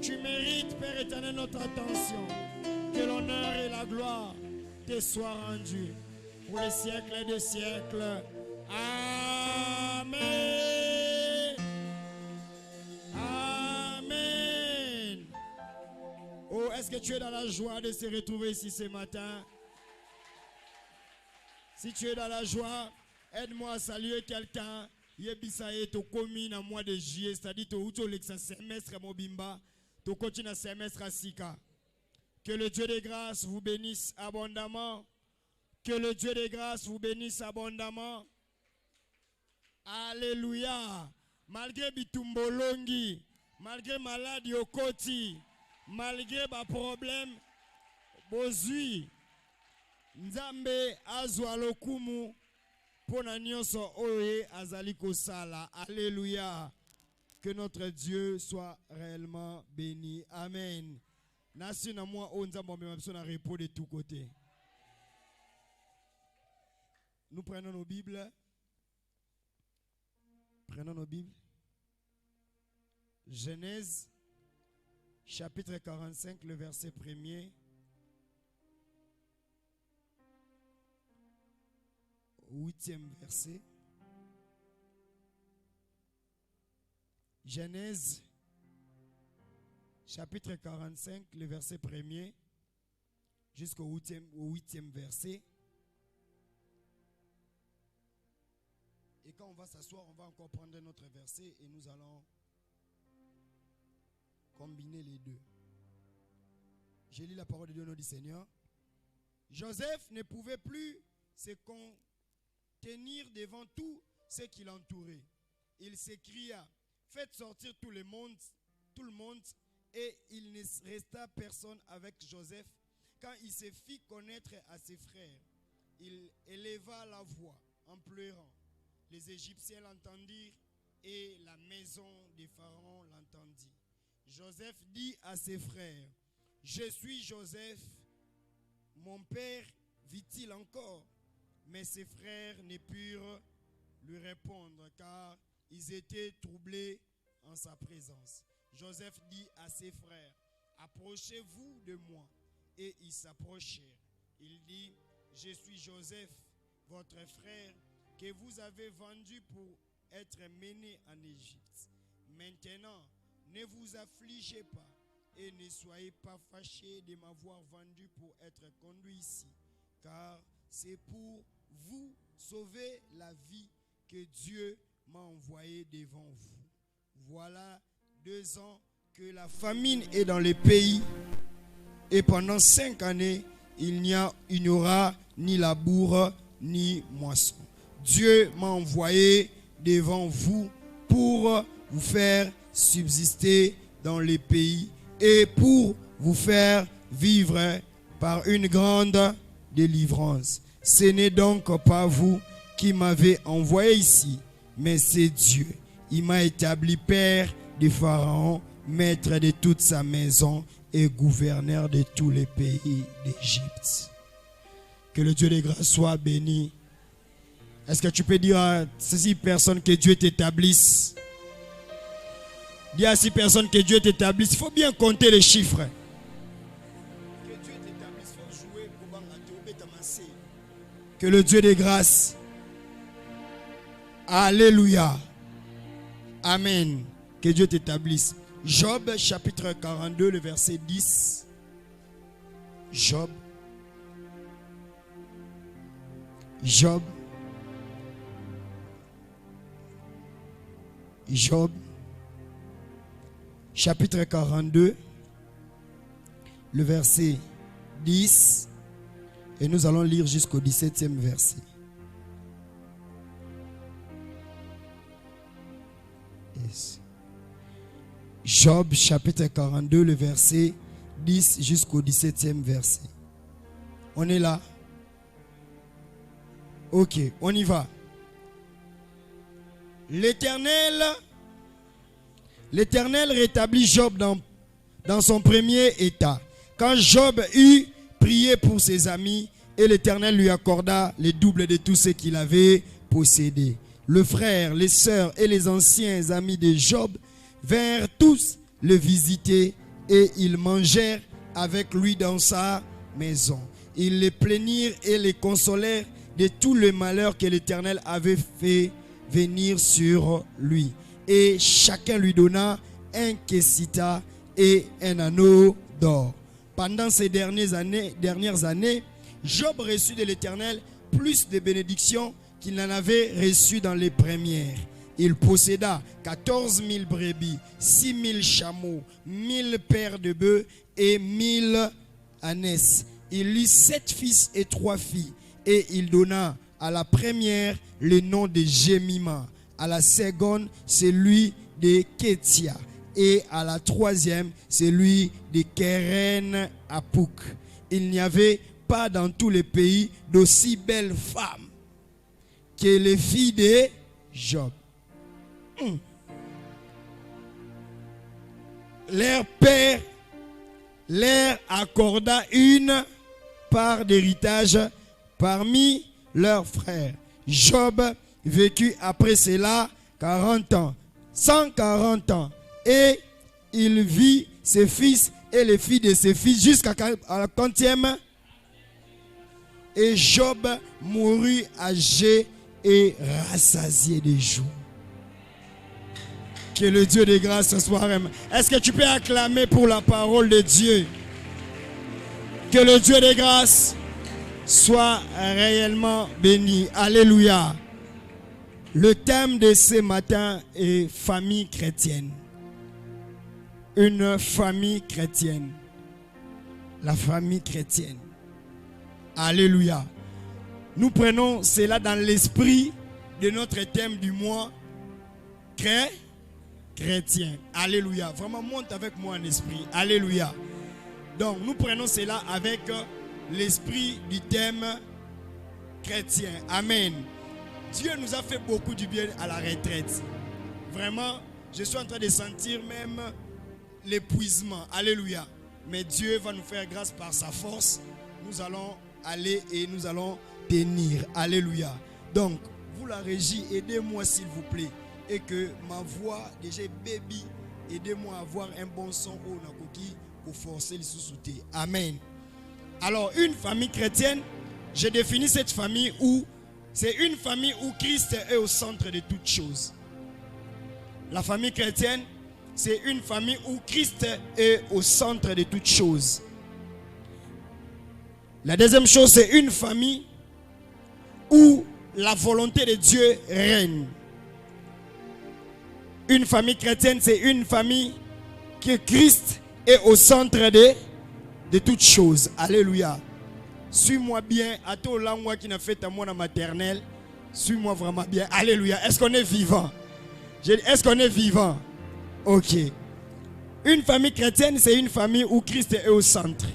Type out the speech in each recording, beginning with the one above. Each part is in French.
Tu mérites, Père éternel, notre attention. Que l'honneur et la gloire te soient rendus pour les siècles des siècles. Amen. Amen. Oh, est-ce que tu es dans la joie de se retrouver ici ce matin? Si tu es dans la joie, aide-moi à saluer quelqu'un. Yebisaye to komi na mois de juillet, c'est-à-dire to uto l'exa semestre mobimba, to continue na semestre asika. Que le Dieu de grâce vous bénisse abondamment. Que le Dieu de grâce vous bénisse abondamment. Alléluia. Malgré bitumbolongi, malgré maladie au koti, malgré ba problème, bozui, Nzambe azwa lokumu pona nyonso oye azaliko sala. Alléluia. Que notre Dieu soit réellement béni. Amen. Nasi na moi o Nzambe m'a na repos de tous côtés. Nous prenons nos Bibles. Prenons nos Bibles. Genèse, chapitre 45, le verset 1er. Huitième verset. Genèse, chapitre 45, le verset 1er, jusqu'au huitième verset. Et quand on va s'asseoir, on va encore prendre notre verset et nous allons combiner les deux. J'ai lu la parole de Dieu au nom du Seigneur. Joseph ne pouvait plus se contenir devant tout ce qui l'entourait. Il s'écria, faites sortir tout le monde, et il ne resta personne avec Joseph. Quand il se fit connaître à ses frères, il éleva la voix en pleurant. Les Égyptiens l'entendirent et la maison des pharaons l'entendit. Joseph dit à ses frères, je suis Joseph, mon père vit-il encore? Mais ses frères ne purent lui répondre car ils étaient troublés en sa présence. Joseph dit à ses frères, approchez-vous de moi. Et ils s'approchèrent. Il dit, je suis Joseph, votre frère, que vous avez vendu pour être mené en Égypte. Maintenant, ne vous affligez pas et ne soyez pas fâchés de m'avoir vendu pour être conduit ici, car c'est pour vous sauver la vie que Dieu m'a envoyé devant vous. Voilà 2 ans que la famine est dans le pays et pendant 5 années, il n'y aura ni labour ni moisson. Dieu m'a envoyé devant vous pour vous faire subsister dans les pays et pour vous faire vivre par une grande délivrance. Ce n'est donc pas vous qui m'avez envoyé ici, mais c'est Dieu. Il m'a établi père de Pharaon, maître de toute sa maison et gouverneur de tous les pays d'Égypte. Que le Dieu des grâces soit béni. Est-ce que tu peux dire à ces 6 personnes que Dieu t'établisse? Dis à 6 personnes que Dieu t'établisse. Il faut bien compter les chiffres. Que Dieu t'établisse, il faut jouer. Que le Dieu des grâces. Alléluia. Amen. Que Dieu t'établisse. Job chapitre 42, le verset 10. Job. Chapitre 42, le verset 10. Et nous allons lire jusqu'au 17e verset. Yes. Job chapitre 42, le verset 10 jusqu'au 17e verset. On est là? Ok, on y va. L'Éternel rétablit Job dans son premier état. Quand Job eut prié pour ses amis, et l'Éternel lui accorda le double de tout ce qu'il avait possédé. Le frère, les sœurs et les anciens amis de Job vinrent tous le visiter et ils mangèrent avec lui dans sa maison. Ils les plaignirent et les consolèrent de tout le malheur que l'Éternel avait fait venir sur lui. Et chacun lui donna un kessita et un anneau d'or. Pendant ces dernières années, Job reçut de l'Éternel plus de bénédictions qu'il n'en avait reçu dans les premières. Il posséda 14 000 brebis, 6 000 chameaux, 1000 paires de bœufs et 1000 ânesses. Il eut 7 fils et 3 filles. Et il donna à la première le nom de Jemima, à la seconde celui de Kétia, et à la troisième celui de Keren Apuk. Il n'y avait pas dans tout le pays d'aussi belles femmes que les filles de Job. Leur père leur accorda une part d'héritage parmi leurs frères. Job vécut après cela 40 ans, 140 ans, et il vit ses fils et les filles de ses fils jusqu'à la 40e. Et Job mourut âgé et rassasié de jours. Que le Dieu de grâce ce soir. Est-ce que tu peux acclamer pour la parole de Dieu? Que le Dieu de grâce soit réellement béni. Alléluia. Le thème de ce matin est famille chrétienne. Une famille chrétienne. La famille chrétienne. Alléluia. Nous prenons cela dans l'esprit de notre thème du mois chrétien. Alléluia. Vraiment, monte avec moi en esprit. Alléluia. Donc, nous prenons cela avec l'esprit du thème chrétien. Amen. Dieu nous a fait beaucoup du bien à la retraite. Vraiment, je suis en train de sentir même l'épuisement. Alléluia. Mais Dieu va nous faire grâce par sa force. Nous allons aller et nous allons tenir. Alléluia. Donc, vous la régie, aidez-moi s'il vous plaît. Et que ma voix, déjà baby, aidez-moi à avoir un bon son au Nakoki pour forcer les sous-soutés. Amen. Alors, une famille chrétienne, j'ai défini cette famille où c'est une famille où Christ est au centre de toutes choses. La famille chrétienne, c'est une famille où Christ est au centre de toutes choses. La deuxième chose, c'est une famille où la volonté de Dieu règne. Une famille chrétienne, c'est une famille que Christ est au centre de toutes choses. Alléluia. Suis-moi bien. À toi, là, moi qui n'a fait à moi la maternelle. Suis-moi vraiment bien. Alléluia. Est-ce qu'on est vivant? Est-ce qu'on est vivant? Ok. Une famille chrétienne, c'est une famille où Christ est au centre.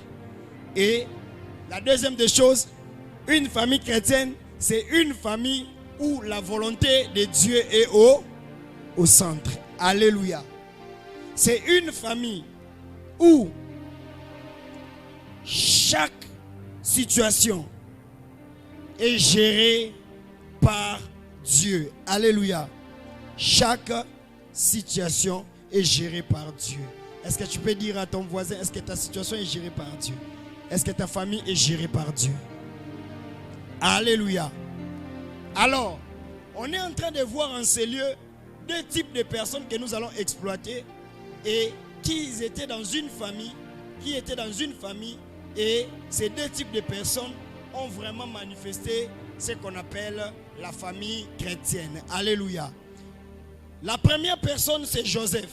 Et la deuxième des choses, une famille chrétienne, c'est une famille où la volonté de Dieu est au centre. Alléluia. C'est une famille où chaque situation est gérée par Dieu. Alléluia. Chaque situation est gérée par Dieu. Est-ce que tu peux dire à ton voisin, est-ce que ta situation est gérée par Dieu? Est-ce que ta famille est gérée par Dieu? Alléluia. Alors, on est en train de voir en ces lieux deux types de personnes que nous allons exploiter et qui étaient dans une famille, et ces deux types de personnes ont vraiment manifesté ce qu'on appelle la famille chrétienne. Alléluia. La première personne, c'est Joseph.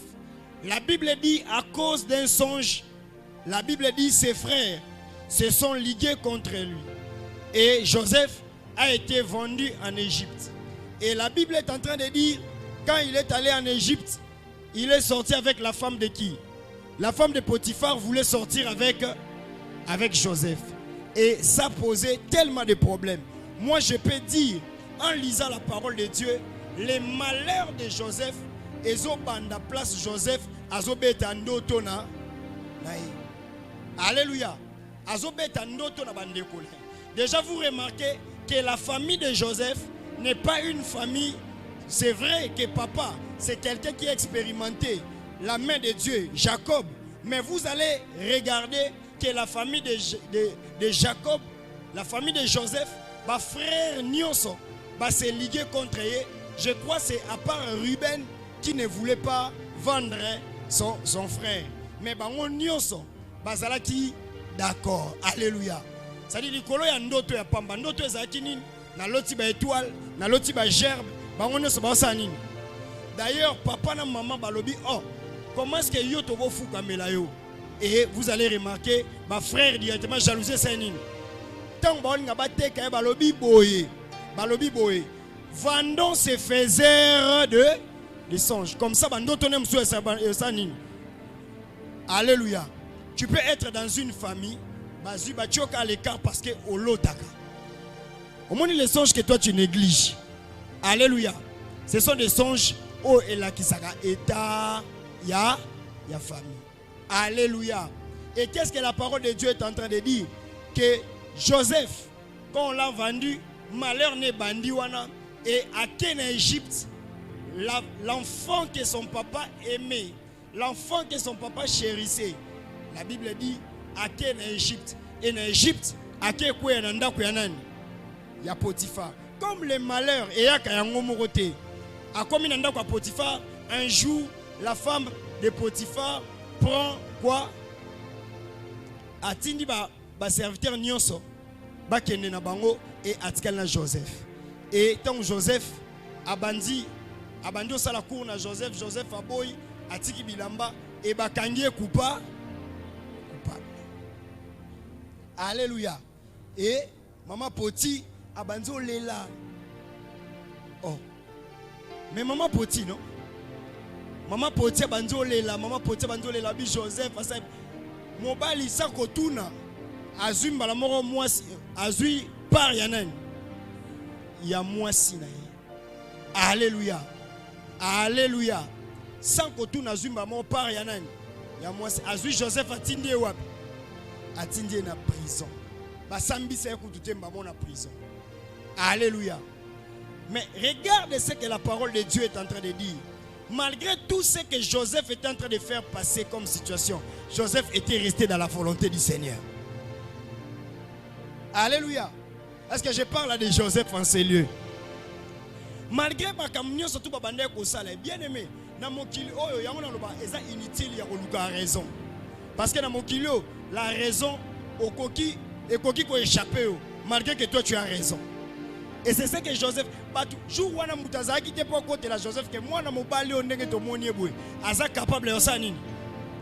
La Bible dit, à cause d'un songe, la Bible dit, ses frères se sont ligués contre lui. Et Joseph a été vendu en Égypte. Et la Bible est en train de dire, quand il est allé en Égypte, il est sorti avec la femme de qui? La femme de Potiphar voulait sortir avec Joseph. Et ça posait tellement de problèmes. Moi, je peux dire, en lisant la parole de Dieu, les malheurs de Joseph, ezobanda place Joseph, azobeta ndoto na. Alléluia. Azobeta ndoto na bandeko. Déjà, vous remarquez que la famille de Joseph n'est pas une famille. C'est vrai que papa, c'est quelqu'un qui a expérimenté la main de Dieu. Jacob, Mais vous allez regarder que la famille de Jacob, la famille de Joseph, ma frère Nyonso, va se liguer contre eux. Je crois que c'est à part Ruben qui ne voulait pas vendre son frère. Mais bango Nyonso, bazalaki d'accord. Alléluia. Ça dit likolo ya ndoto ya pamba, ndoto ezalaki nini? Na loti ba étoile, na loti ba gerbe, bango nyonso ba nini. D'ailleurs, papa na maman balobi, oh, comment est-ce que yo tobo fuka melayo? Et vous allez remarquer, ma frère directement jalousé c'est nini. Tant ba nga ba teka balobi boye. Balobi boye. Vendons ces faiseurs de songes. Comme ça, ndoto nem so ça nini. Alléluia. Tu peux être dans une famille, bazu ba tioka à l'écart parce que olotaka. Au moins les songes que toi tu négliges. Alléluia. Ce sont des songes oh et la kisaka état ya famille. Alléluia. Et qu'est-ce que la parole de Dieu est en train de dire? Que Joseph, quand on l'a vendu, malheur n'est bandi wana et à Ken Égypte, l'enfant que son papa aimait, l'enfant que son papa chérissait. La Bible dit à Ken Égypte. Et en Égypte, à Ken Kouyananda Kouyanan, il y a Potiphar. Comme le malheur et à Kayangomorote. À comme Nanda Potiphar, un jour, la femme de Potiphar prend quoi? Atindi ba serviteur Nyonso, ba kende na bango et atikal na Joseph. Et tant Joseph abandi au sala cour na Joseph aboy atiki bilamba et ba kangie coupable. Alléluia. Et maman Poti abandi o lela. Oh. Mais maman Poti non? Maman Poti abandi o lela, maman Poti abandi o lela bi Joseph asa mobali sa kotuna azui mbala moko mwasi azui par yanen ya mwasi na ye. Alléluia. Alléluia. Sans kotuna azui mbala moko par yanen ya mwasi azui Joseph atindi wapi? Atindi na prison. Basambi sa ekutute mbamo na prison. Alléluia. Mais regarde ce que la parole de Dieu est en train de dire. Malgré tout ce que Joseph était en train de faire passer comme situation, Joseph était resté dans la volonté du Seigneur. Alléluia. Est-ce que je parle de Joseph en ces lieux? Malgré ma camion surtout babande ko sala bien aimé, na mokili oyo yango na loba eza inutile ya koluka raison. Parce que na mokili la raison okoki ekoki ko échapper malgré que toi tu as raison. Et c'est ce que Joseph, jour wana mutazaki te pour côté la Joseph que moi na mobali o ndenge to moni boy, aza capable ya ça nini?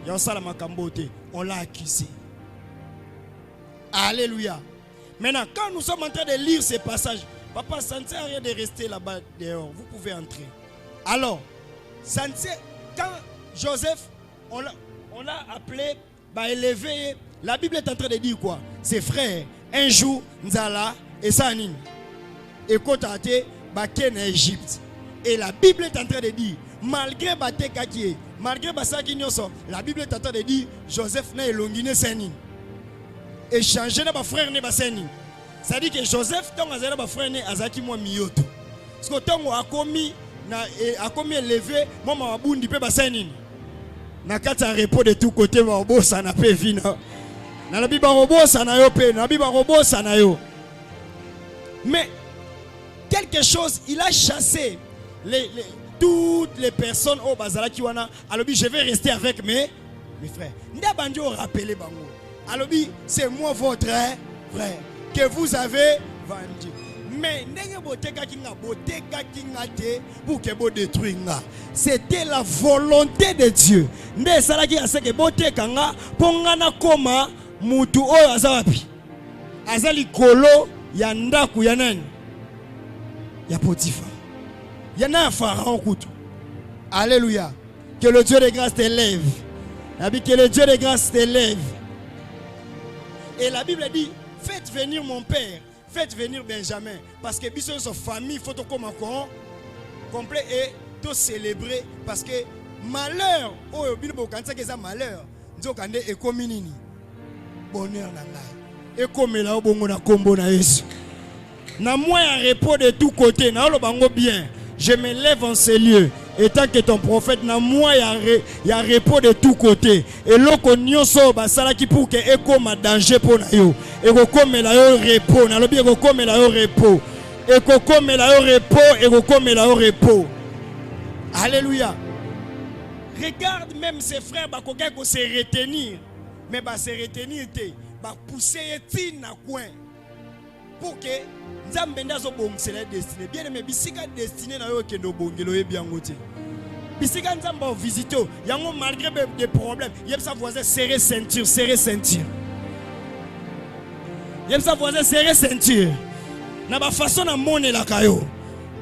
Ya sala makambo te, on l'a accusé. Alléluia. Maintenant, quand nous sommes en train de lire ces passages, papa, ça ne sert à rien de rester là-bas dehors. Vous pouvez entrer. Alors, ça ne sert, quand Joseph, on l'a appelé, élevé, la Bible est en train de dire quoi? Ses frères, un jour, Nzala et Sanin, et Kotate, Baken en Égypte. Et la Bible est en train de dire, malgré Batekakie, malgré Basaki Nyoso, la Bible est en train de dire, Joseph n'a élonginé Sanin. Échanger na ba frère ne baseni. Ça dit que Joseph tant azala ba frère ne azaki moi miyoto. Parce que tant akomi élevé moi mabundi pe baseni. Na kata repos de tout côté ba obosa na pe vina. Na la biba obosa na yo pe, na biba obosa na yo. Mais quelque chose, il a chassé toutes les personnes au bazala ki wana. Alors je vais rester avec mes frères. Nda bandi o rappeler bango. Alors, c'est moi votre frère que vous avez vendu. Mais c'était la volonté de Dieu. Azali kolo ya ndaku ya nani? Ya Potiphar. Ya na Pharaon kutu. Alléluia. Que le Dieu de grâce t'élève. Que le Dieu de grâce t'élève. Et la Bible dit, faites venir mon père, faites venir Benjamin. Parce que bisous sa famille, il faut comme encore complet et tout célébrer. Parce que malheur, oh, quand c'est malheur, nous avons et comme nini bonheur nanga. Et comme là, on a combo na Yesu. Na moi un repos de tous côtés, na lo bango bien. Je me lève en ces lieux Et tant que ton prophète, na moi, il y a repos de tous côtés. Et l'oko nyonso, basala qui pour que eko ma danger pour na yo. Eko comme la yo repos. Na lobi eko comme la yo repos. Eko comme la yo repos. Eko comme la yo repos. Alléluia. Regarde même ses frères, bah koka ko se retenir. Mais bah se retenir te, bah pousser tin na coin. Pour que Nzambe ndazo bongse la destinée. Bien aimé, bisika destinée na yo kendo bongelo e bien ngote. Bisika Nzamba visiter, yango malgré des problèmes, yeb sa voisin serrer ceinture, serrer ceinture. Yeb sa voisin serrer ceinture. Na ba façon na mone la kayo.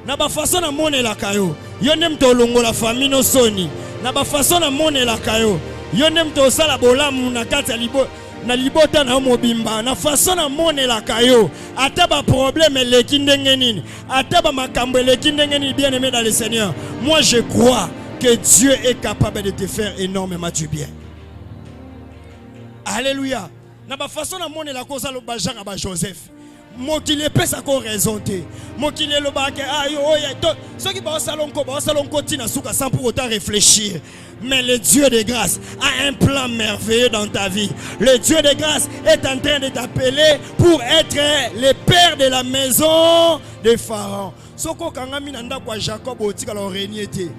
Na ba façon na mone la kayo. Yo nem to longo la famille no soni. Na ba façon na mone la kayo. Yo nem to sala bolamu na kata libo. Na libota na mobimba na façon na mone la kayo ata ba problème leki ndenge nini ata ba makambo leki ndenge nini bien aimé dans le Seigneur, moi je crois que Dieu est capable de te faire énormément du bien. Alléluia. Na ba façon na mone la koza lo ba Jean ba Joseph mokile pesa ko raison te mokile lo ba ke ayo oya to soki ba salonko tina suka sans pour autant réfléchir. Mais le Dieu de grâce a un plan merveilleux dans ta vie. Le Dieu de grâce est en train de t'appeler pour être le père de la maison de Pharaon. Soko kangami nanda kwa Jacob otika lo régner te.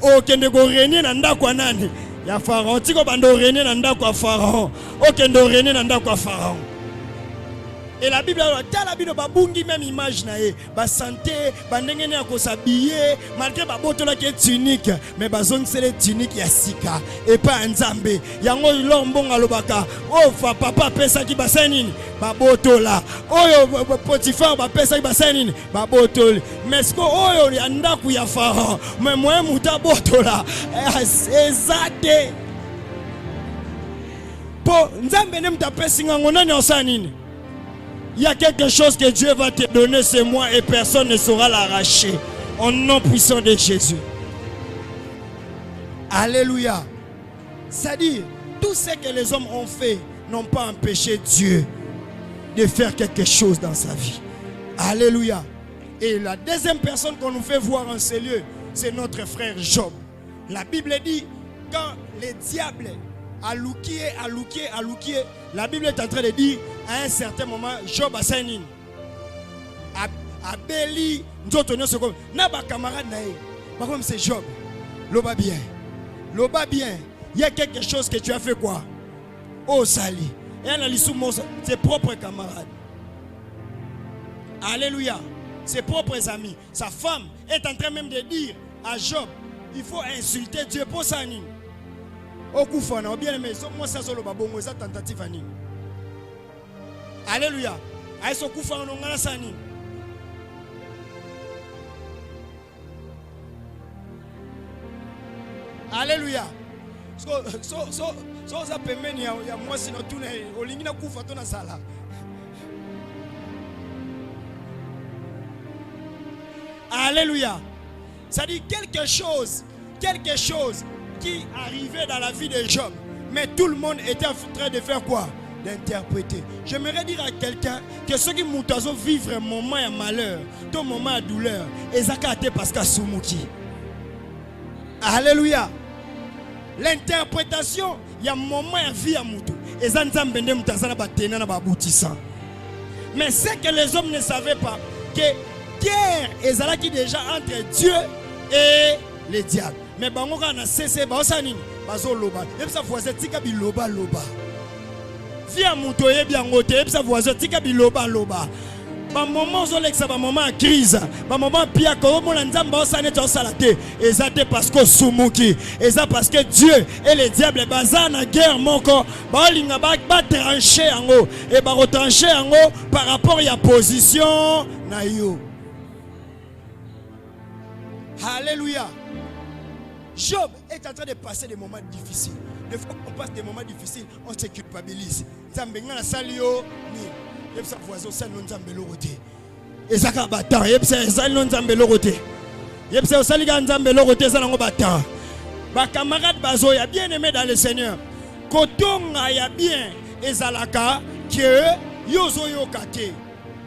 O kende go régner nanda kwa nani? Ya Pharaon. Tiko bando régner nanda kwa Pharaon. O kende régner nanda kwa Pharaon. Et la Bible a la Bible babungi même image na ye ba santé ba ndenge ne ko s'habiller malgré ba botola qui est unique mais bazong c'est le tunique ya sika et pas Nzambe yango lombonga lobaka oh papa pesa ki basanini ba botola oyo Potifar ba pesa ki basanini ba botoli mais ce que oyo ya ndaku ya Pharaon mais moi muta botola ezate po Nzambe ne mtapesi ngango nani osanini. Il y a quelque chose que Dieu va te donner, c'est moi, et personne ne saura l'arracher. Au nom puissant de Jésus. Alléluia. C'est-à-dire, tout ce que les hommes ont fait n'ont pas empêché Dieu de faire quelque chose dans sa vie. Alléluia. Et la deuxième personne qu'on nous fait voir en ces lieux, c'est notre frère Job. La Bible dit, quand les diables aloukié, la Bible est en train de dire, à un certain moment, Job a sainin. Abeli, n'a pas camarade naïe. Par contre, c'est Job. Loba bien. Loba bien. Il y a quelque chose que tu as fait quoi? Oh, Sali. Et elle a lu ses propres camarades. Alléluia. Ses propres amis. Sa femme est en train même de dire à Job, il faut insulter Dieu pour ça. Okufana, bien aimé, moi ça solo babongo, ça tentative ani. Alléluia. Aïso kufana ngana sani. Alléluia. So za pembeni ya moi sino tuna olingina kufa tona sala. Alléluia. Ça dit quelque chose qui arrivait dans la vie de Job. Mais tout le monde était en train de faire quoi? D'interpréter. J'aimerais dire à quelqu'un que ceux qui moutazo vivre un moment de malheur, un moment de douleur, ezakate parce que sumuki. Alléluia. L'interprétation, il y a un moment de vie à moutou. Ezanzambende mutazana batena na babutisa. Mais c'est que les hommes ne savaient pas que guerre ezalaki déjà entre Dieu et les diables. Mais bango kana cessé ba osanini bazo loba yebisa voisin tika biloba loba via muto yebia ngote yebisa voisin tika biloba loba ba moment zo lexa ba moment crise ba moment pia ko mona nzamba osane to salate ezate parce que sumuki eza parce que Dieu et les diables bazana guerre moko ba linga ba trancher yango et ba retrancher yango par rapport à position na yo. Alléluia. Job est en train de passer des moments difficiles. Des fois qu'on passe des moments difficiles, on se culpabilise. Zambengana na salio ni yebsa voisin ça non zambelo roté. Ezaka batan yebsa ça non zambelo roté. Yebsa saliga zambelo roté ça nango batan. Ba camarade bazo ya bien aimé dans le Seigneur. Kotonga ya bien ezalaka que yozo yo kate.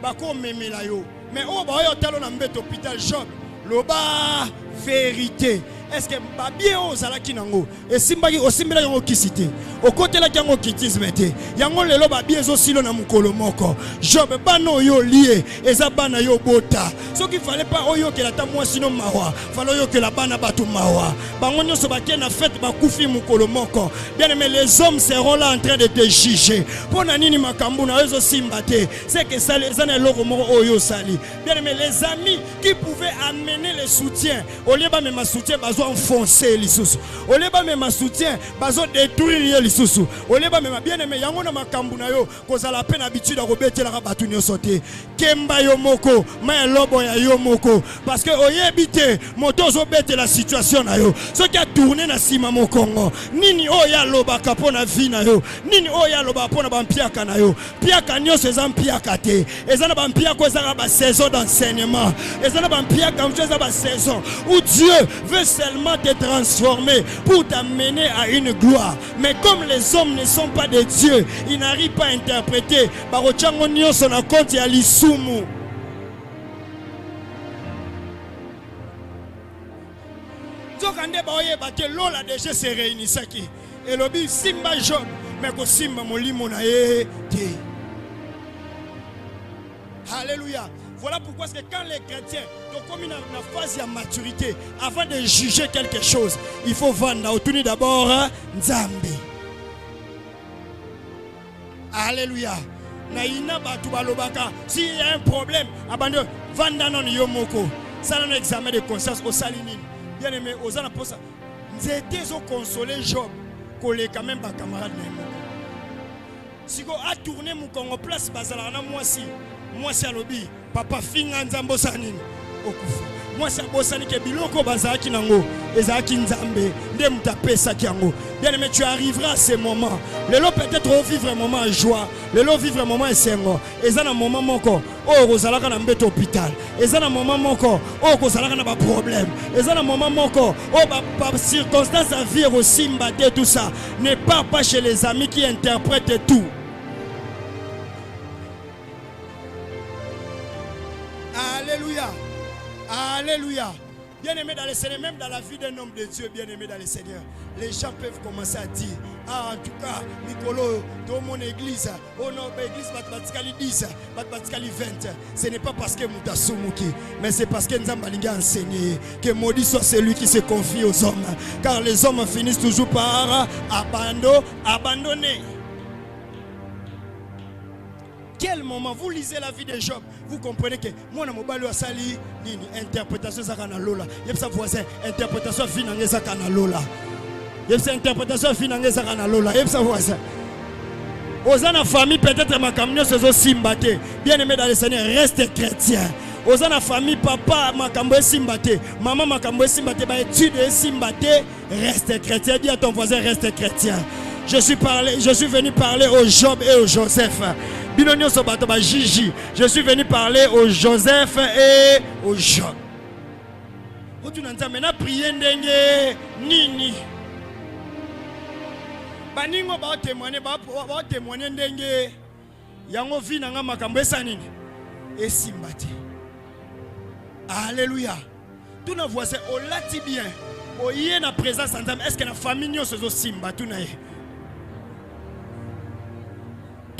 Ba ko memela yo. Mais oh ba yo talo na mbet hôpital Job. Loba vérité. Est-ce que babie ozalaki nango esimbaki osimbela yango kisite okotelaki yango kitisme te yango lelo babie ezosilo na mukolo moko Job bana oyo lié eza bana yo bota soki fallait pas oyo ke la ta moi sino mawa fallait oyo ke la bana batu mawa bango nyonso bakie na fête bakufi mukolo moko bien aimé les hommes seront là en train de te juger pona nini makambu na ezo simba te c'est que ça les ana loko moko oyo sali bien aimé les amis qui pouvaient amener le soutien au lieu ba même soutien bazo enfoncer lisusu au lieu ba même soutien bazo détruire lisusu au lieu ba même bien aimé yango na makambu na yo kozala peine habitude à robetela ka batu nyonso te kemba yo moko ma lobo ya yo moko parce que oyebi te moto zo bete la situation na yo ce qui a tourné na sima mokongo nini oya loba kapona vie na yo nini oya loba pona bampiaka na yo piaka nyonso eza mpiaka te eza na bampiaka eza ba saison d'enseignement eza na bampiaka eza ba saison où Dieu veut seulement te transformer pour t'amener à une gloire mais comme les hommes ne sont pas de Dieu ils n'arrivent pas à interpréter barochango nyonso na compte ya lisumu Zokande baoye bate lola déjà se réunissaki et lobi simba Job mais ko simba molimo na ye te. Alléluia. Voilà pourquoi c'est que quand les chrétiens sont comme une phase de maturité, avant de juger quelque chose, il faut vendre autour d'abord Nzambe. Alléluia. Naïna batu balobaka. S'il y a un problème, abandonne. Vanda non yomoko. Ça n'a un examen de conscience au salinine. Bien aimé, aux ans pour ça. Ils ont consolé Job. Collé quand même par camarade. Si vous a tourné mon Congo place bazalana moi si à lobby papa finga nzambo sanini okufa moi si abosani ke biloko bazaki nango ezaki nzambe nde mutapesa kiango bien aimé tu arriveras à ce moment lelo peut-être au vivre un moment de joie lelo vivre un moment esengo ezana moment moko o kozalaka na mbeto hôpital ezana moment moko o kozalaka na ba problème ezana moment moko o ba circonstance à vivre aussi mbaté tout ça ne part pas chez les amis qui interprètent tout. Alléluia. Alléluia. Bien aimé dans le Seigneur, même dans la vie d'un homme de Dieu, bien aimé dans le Seigneur, les gens peuvent commencer à dire, ah en tout cas, Nicolo, dans mon église, oh non, l'église matematically 10, matematically 20, ce n'est pas parce que Moutasumuki, mais c'est parce que Nzambalinga a enseigné que maudit soit celui qui se confie aux hommes, car les hommes finissent toujours par abandonner. Quel moment vous lisez la vie de Job, vous comprenez que moi na mobali wa sali nini interprétation za kana lola. Yebsa voisin interprétation finangé za kana lola. Yebsa interprétation finangé za kana lola. Yebsa voisin. Ozana famille peut-être ma camion se zo simbate. Bien aimé dans le Seigneur, reste chrétien. Ozana famille papa makambo simbate, maman makambo simbate ba étude simbate, reste chrétien. Dis à ton voisin reste chrétien. Je suis venu parler au Job et au Joseph. Je suis venu parler au Joseph et au Job. Maintenant, priez ndenge nini. Baningo ba témoigner ndenge. Yango vi nanga makambo esa nini. Esimbate. Alléluia. Tout nos voisins, au lati bien. Au yé na présence ensemble. Est-ce que la famille nyo se zo simba tout naye?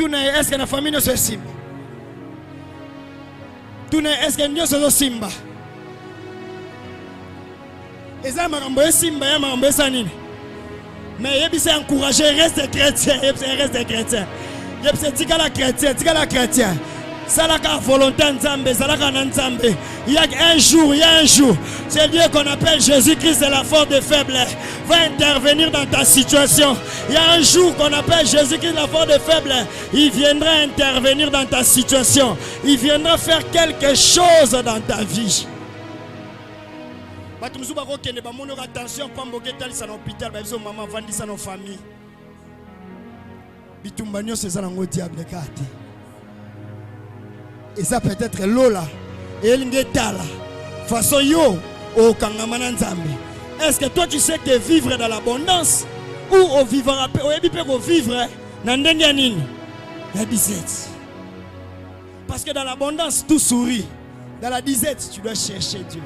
Est-ce que la famille ne se simba? Est-ce que Dieu se simba? Et ça m'a simba, m'a sanine. Mais il s'est encouragé, reste chrétien, reste chrétien. Il s'est dit la chrétien. Ça la volonté Nzambe, ça la Nzambe. Il y a un jour, c'est Dieu qu'on appelle Jésus-Christ, c'est la force de faiblesse, va intervenir dans ta situation. Il y a un jour qu'on appelle Jésus-Christ, la force de faiblesse, il viendra intervenir dans ta situation. Il viendra faire quelque chose dans ta vie. Attention, pas moquer tel ça l'hôpital, maman vandi ça nos familles. Bitumbanyo c'est ça l'ango diable kati. Et ça peut être Lola et Lingetala. Façon yo au Kangamana Nzambe. Est-ce que toi tu sais que vivre dans l'abondance ou au vivre au vivre dans ndenganine la disette? Parce que dans l'abondance tout sourit. Dans la disette tu dois chercher Dieu.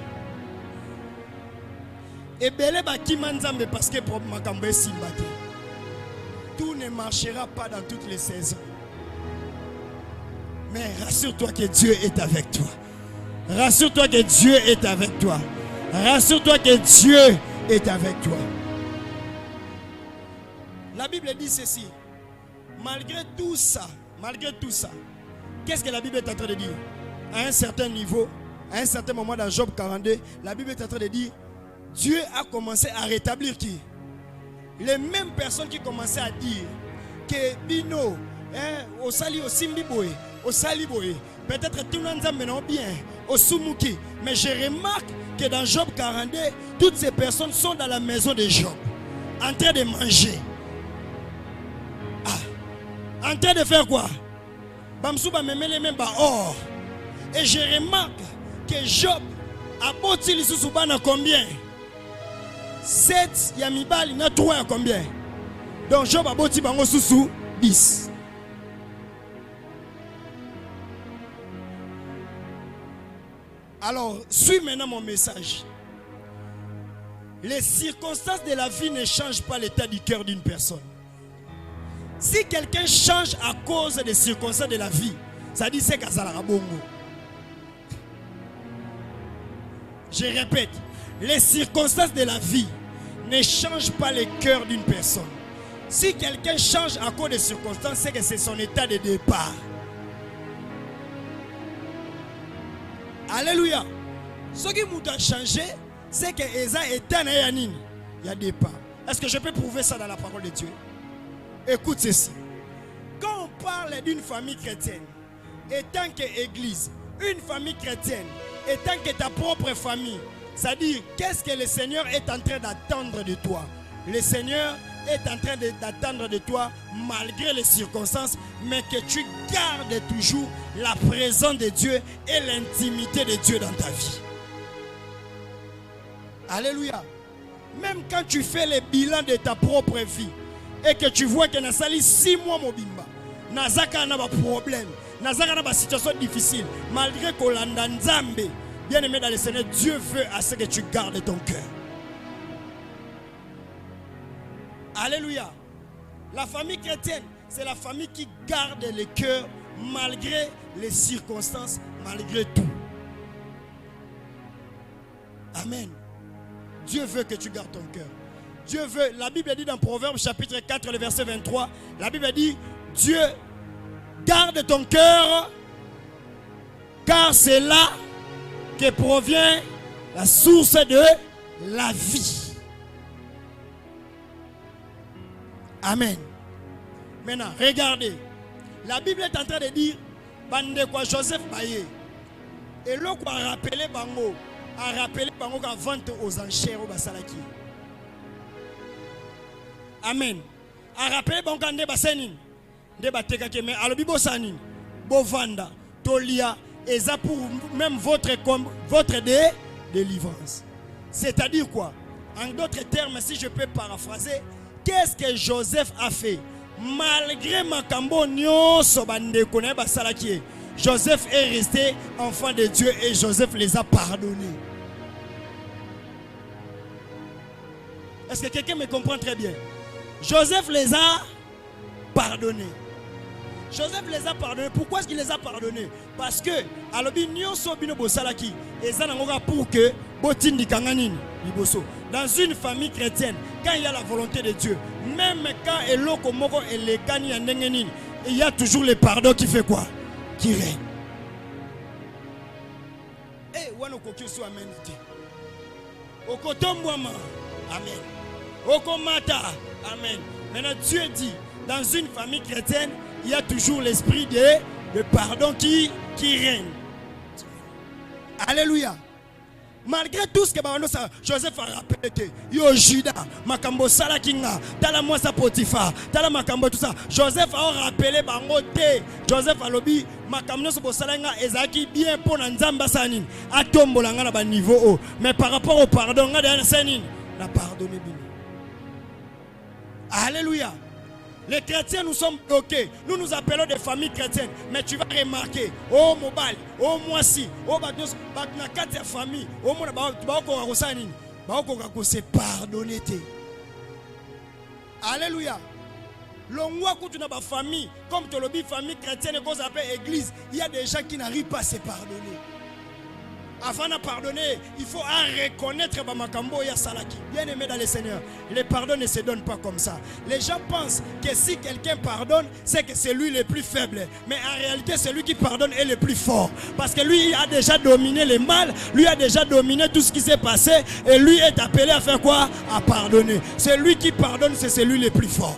Et belé ba kimanzambe parce que pour makambo simbate. Tout ne marchera pas dans toutes les saisons. Mais rassure-toi que Dieu est avec toi. Rassure-toi que Dieu est avec toi. Rassure-toi que Dieu est avec toi. La Bible dit ceci. Malgré tout ça, qu'est-ce que la Bible est en train de dire? À un certain niveau, à un certain moment dans Job 42, la Bible est en train de dire, Dieu a commencé à rétablir qui? Les mêmes personnes qui commençaient à dire que Bino, au Sali, au Simbiboé, au Saliboé, peut-être tout le monde maintenant bien, au Sumuki. Mais je remarque que dans Job 42, toutes ces personnes sont dans la maison de Job, en train de manger. En train de faire quoi? Bamsouba me met les mêmes or. Et je remarque que Job a bâti les sous-soubana combien? 7 yamibali na 3 à combien? Donc Job a bâti bango sous 10. Alors, suis maintenant mon message. Les circonstances de la vie ne changent pas l'état du cœur d'une personne. Si quelqu'un change à cause des circonstances de la vie, ça dit c'est Kazala Bongo. Je répète, les circonstances de la vie ne changent pas le cœur d'une personne. Si quelqu'un change à cause des circonstances, c'est que c'est son état de départ. Alléluia. Ce qui m'a changé, c'est que Eza est un Yanin. Il y a départ. Est-ce que je peux prouver ça dans la parole de Dieu? Écoute ceci. Quand on parle d'une famille chrétienne, étant qu'église, une famille chrétienne, étant que ta propre famille, c'est-à-dire, qu'est-ce que le Seigneur est en train d'attendre de toi? Le Seigneur est en train d'attendre de toi malgré les circonstances, mais que tu gardes toujours la présence de Dieu et l'intimité de Dieu dans ta vie. Alléluia. Même quand tu fais le bilan de ta propre vie et que tu vois que Nasali 6 mois mobimba, Nazaka n'a pas de problème, Nazaka n'a pas de situation difficile, malgré que l'Andanzambe, bien aimé dans le Seigneur, Dieu veut à ce que tu gardes ton cœur. Alléluia. La famille chrétienne, c'est la famille qui garde le cœur malgré les circonstances, malgré tout. Amen. Dieu veut que tu gardes ton cœur. Dieu veut, la Bible dit dans Proverbes chapitre 4, le verset 23, la Bible dit, Dieu garde ton cœur, car c'est là que provient la source de la vie. Amen. Maintenant, regardez. La Bible est en train de dire, bande quoi Joseph Baye. Et l'autre a rappelé Bango, qu'à vente aux enchères au Basalaki. Amen. A rappelé Bango qu'à Nebasenin. Nebateka mais à l'obibo sanin. Bovanda, Tolia, et ça pour même votre délivrance. C'est-à-dire quoi? En d'autres termes, si je peux paraphraser, qu'est-ce que Joseph a fait? Malgré Makambo Nyoso Bande Koneba Salaki, Joseph est resté enfant de Dieu et Joseph les a pardonnés. Est-ce que quelqu'un me comprend très bien? Joseph les a pardonnés. Joseph les a pardonnés. Pourquoi est-ce qu'il les a pardonnés? Parce que alobi Nyoso Bino Bosalaki, et ça n'a pour que Botindi Kanganini. Dans une famille chrétienne, quand il y a la volonté de Dieu, même quand il y a toujours le pardon qui fait quoi? Qui règne. Eh, amen. Amen. Okomata, amen. Maintenant, Dieu dit, dans une famille chrétienne, il y a toujours l'esprit de pardon qui règne. Alléluia. Malgré tout ce que Joseph a rappelé que yo Judas, Makambo Salakinga, Tala Mwasa Potiphar, Tala Makambo tout ça. Joseph a rappelé bango te. Joseph a lobi Makambo Salanga ezaki bien pour Nzamba Sanin. Atombolanga na ba niveau haut. Mais par rapport au pardon, ngada Sanin, n'a pardonné bien. Alléluia. Les chrétiens, nous sommes bloqués. Nous nous appelons des familles chrétiennes. Mais tu vas remarquer, oh Mobile, oh Moisi, oh Batnos, Batnakat famille, oh Monabao, bakoka se pardonner. Alléluia. L'ongwa kutu na ba famille, comme tu l'as famille chrétienne qu'on appelle église, il y a des gens qui n'arrivent pas à se pardonner. Avant de pardonner, il faut reconnaître Bamakambo et Salaki. Bien aimé dans le Seigneur, les pardons ne se donnent pas comme ça. Les gens pensent que si quelqu'un pardonne, c'est que c'est lui le plus faible. Mais en réalité, celui qui pardonne est le plus fort. Parce que lui a déjà dominé le mal, lui a déjà dominé tout ce qui s'est passé. Et lui est appelé à faire quoi? À pardonner. Celui qui pardonne, c'est celui le plus fort.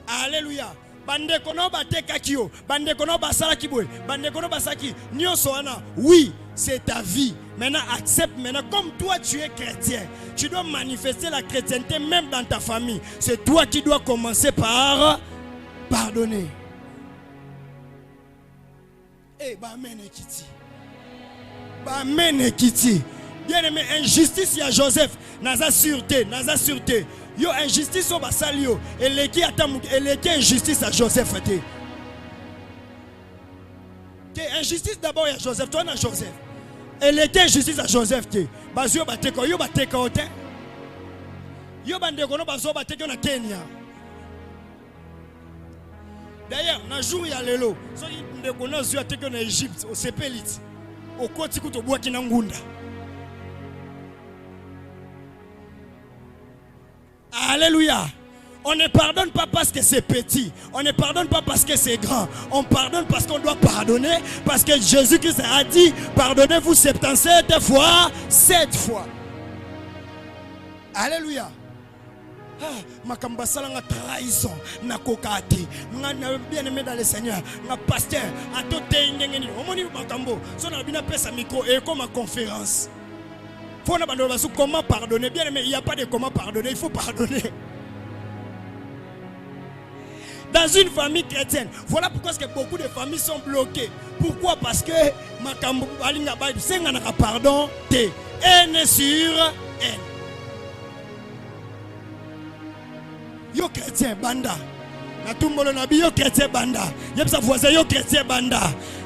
Alléluia. Bande kono bateka kio, bande kono basala kiboy, bande kono basaki, nyoso ana. Oui, c'est ta vie. Maintenant accepte maintenant comme toi tu es chrétien, tu dois manifester la chrétienté même dans ta famille. C'est toi qui dois commencer par pardonner. Eh ba mene kiti. Ba mene kiti. Bien aimé, injustice il y a Joseph, naza sûreté. Yo injustice au basalio et les injustice à Joseph injustice d'abord à Joseph, toi na Joseph et les injustice à Joseph bazio bateko yo bateka ote yo bande kono bazo bateko na Kenya. D'ailleurs na jour ya lelo so inde kono zo ateko na Égypte au Sepelit au koti kuto bwa kinangunda. Alléluia. On ne pardonne pas parce que c'est petit. On ne pardonne pas parce que c'est grand. On pardonne parce qu'on doit pardonner. Parce que Jésus-Christ a dit, pardonnez-vous 77 fois, 7 fois. Alléluia. Makambasala nga trahison na kokati nga bien aimé dans le Seigneur nga pasteur atote ngengeni omoni makambo so na bina pesa micro et comme conférence. Comment pardonner? Bien aimé, il n'y a pas de comment pardonner, il faut pardonner. Dans une famille chrétienne, voilà pourquoi beaucoup de familles sont bloquées. Pourquoi? Parce que pardon, haine sur haine. Yo chrétien banda. Na tumbolo na bi yo chrétien banda. Yep sa voisin yo chrétien banda.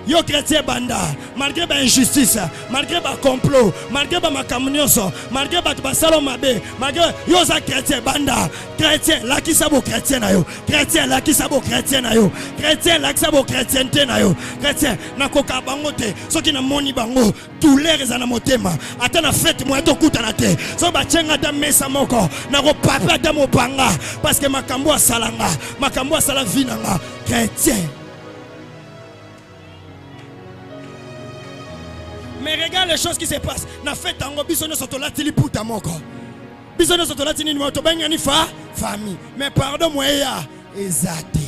Yo chrétien banda, malgré ba injustice, malgré ba complot, malgré ba makamnioso, malgré ba basalo mabe, malgré yo za chrétien banda, chrétien la ki sabo chrétien na yo, chrétien la ki sabo chrétien na yo, chrétien la ki sabo chrétienté na yo, chrétien na koka bango te, soki na moni bango, douleur ezana motema, ata na fête mo eto kuta na te, so ba tchenga ta mesa moko, na ko papa ta mopanga, parce que makambo asalanga, makambo asala vinanga, chrétien. Mais regarde les choses qui se passent. Na fait tango bisono sotola tili puta moko. Bisono sotola tini ni moto benga ni famille. Mais pardon moi ya ezate.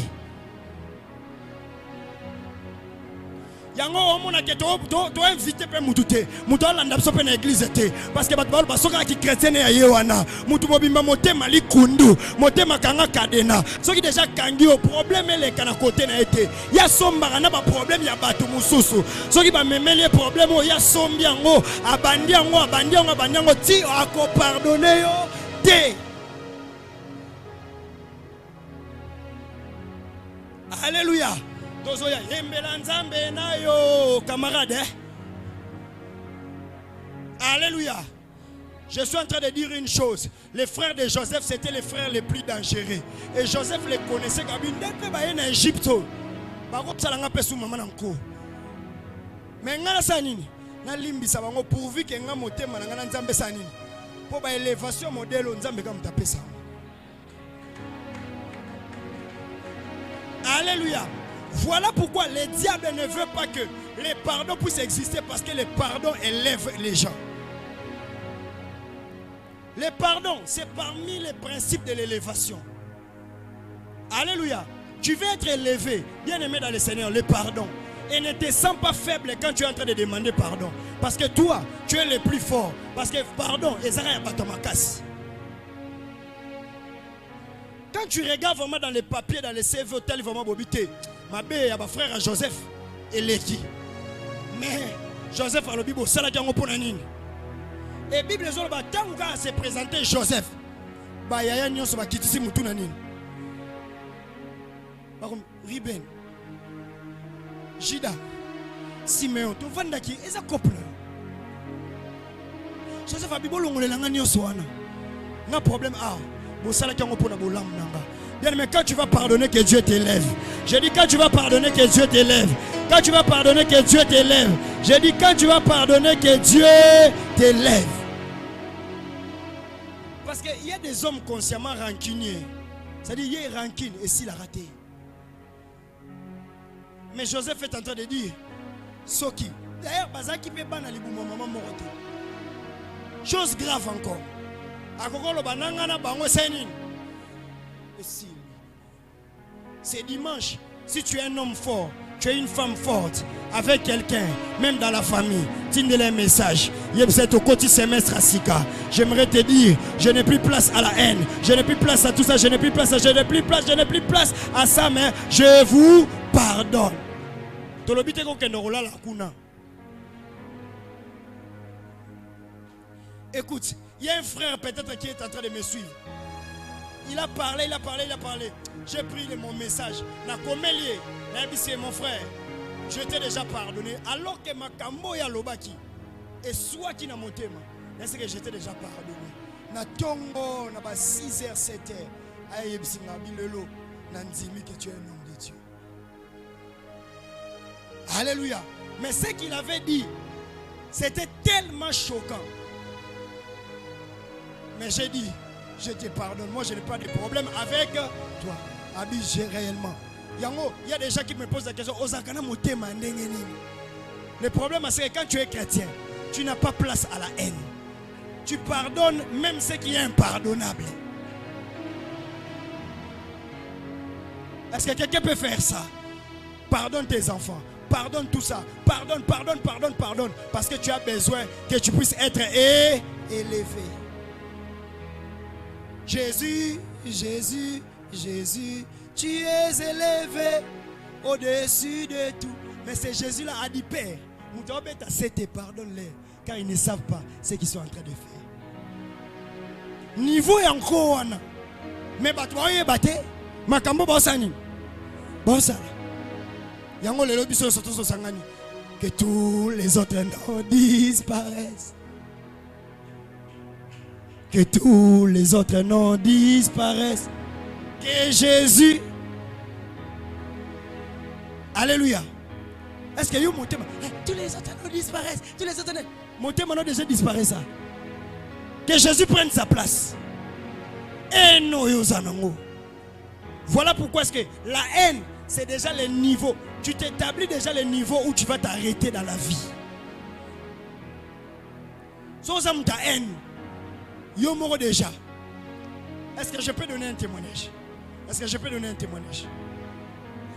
Yango omona ke to inviter pe mutu te. Mutu alanda biso pe na église te parce que bato ba soka ki chrétien ya yewana. Mutu mobimba motema likundu, motema kanga kadena. Soki déjà kangi o problème le kana côté na été. Ya somba na ba problème ya bato mususu. Soki ba memeli problème o ya sombi yango, abandi yango ti ako pardonner yo te. Alléluia. Camarade. Alléluia. Je suis en train de dire une chose. Les frères de Joseph, c'était les frères les plus dangereux. Et Joseph les connaissait comme une dette en Égypte. Mais pourvu que pour l'élévation modèle, alléluia. Voilà pourquoi le diable ne veut pas que les pardons puissent exister, parce que les pardons élèvent les gens. Les pardons, c'est parmi les principes de l'élévation. Alléluia. Tu veux être élevé, bien aimé dans le Seigneur, le pardon. Et ne te sens pas faible quand tu es en train de demander pardon. Parce que toi, tu es le plus fort. Parce que pardon, quand tu regardes vraiment dans les papiers, dans les CV, hôtel, vraiment bobité, ma belle, il y a mon frère Joseph et Léki. Mais Joseph a le Bible, c'est là qu'il y a un peu de nini. Et la Bible, tant qu'on s'est présenté Joseph, il y a un nyonso qui est ici, Ruben, Jida, Simeon, tu vas qui est un couple. Joseph a bibolongole langa nyonso wana. Na problème bon ça là qui on pour na bolam nanga. Bien mais quand tu vas pardonner que Dieu t'élève. Je dis quand tu vas pardonner que Dieu t'élève. Quand tu vas pardonner que Dieu t'élève. Je dis quand tu vas pardonner que Dieu t'élève. Parce qu'il y a des hommes consciemment rancuniers. C'est-à-dire il y a rancune et s'il a raté. Mais Joseph est en train de dire Soki. D'ailleurs, Bazaki peut pas aller pour maman morote. Chose grave encore. Akokolo banangana bango senin. C'est dimanche. Si tu es un homme fort, tu es une femme forte, avec quelqu'un, même dans la famille, tinde les messages. Yebset au côté semestre à Sika. J'aimerais te dire, je n'ai plus place à la haine, je n'ai plus place à tout ça, je n'ai plus place à, je n'ai plus place à ça, mais je vous pardonne. Tolobite ko kendorola la kuna. Écoute, il y a un frère peut-être qui est en train de me suivre. Il a parlé. J'ai pris mon message. C'est mon frère. Je t'ai déjà pardonné. Alors que ma kambo ya lobaki. Et soit qui n'a monté. Est-ce que je t'ai déjà pardonné? Na tongo, na ba 6h, 7h. Aïe, bisinga bilelo. Nandimi que tu es un homme de Dieu. Alléluia. Mais ce qu'il avait dit, c'était tellement choquant. Mais j'ai dit, je te pardonne. Moi, je n'ai pas de problème avec toi. Abi, j'ai réellement. Il y a des gens qui me posent la question. Le problème, c'est que quand tu es chrétien, tu n'as pas place à la haine. Tu pardonnes même ce qui est impardonnable. Est-ce que quelqu'un peut faire ça? Pardonne tes enfants. Pardonne tout ça. Pardonne. Parce que tu as besoin que tu puisses être élevé. Jésus, tu es élevé au-dessus de tout. Mais c'est Jésus-là a dit, Père, pardonne-les, car ils ne savent pas ce qu'ils sont en train de faire. Niveau est encore. Mais makambo bosani. Bosala. Yango le lobby sur sangani. Que tous les autres noms disparaissent. Que tous les autres noms disparaissent. Que Jésus. Alléluia. Est-ce que vous montez? Tous les autres noms disparaissent. Tous les autres noms. Montez maintenant déjà disparaît ça. Que Jésus prenne sa place. Et non, voilà pourquoi est-ce que la haine, c'est déjà le niveau. Tu t'établis déjà le niveau où tu vas t'arrêter dans la vie. Sans ta haine. Yo moro déjà. Est-ce que je peux donner un témoignage?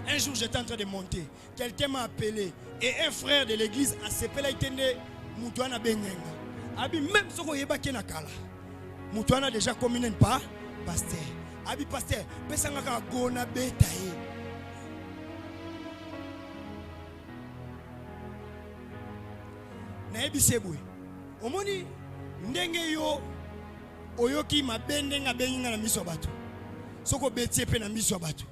Un jour, j'étais en train de monter. Quelqu'un m'a appelé. Et un frère de l'église a s'appelé Moutouana Bengenga. Abi même si vous avez nakala. Moutouana déjà communé pas pasteur. Abi pasteur, pesanga ka gona betaye. Na ebi sebwe. Omoni ndenge yo oyoki mabendenga benginga na miso bato. Soko betie pe na miso bato.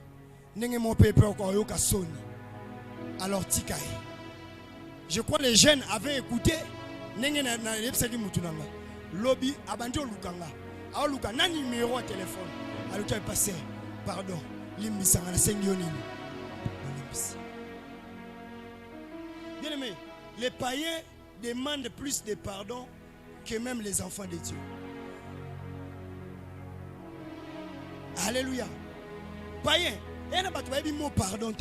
Ndenge mon pepe ko oyoka soni. Alors tikaye. Je crois les jeunes avaient écouté ndenge na lepsaki mutunanga. Lobby abandi olukanga. A oluka na numéro de téléphone. Aluka est passé. Pardon. Limbisanga na sengioni. Bien aimé, les païens demandent plus de pardon que même les enfants de Dieu. Alléluia. Païen, il y a des mots pardon.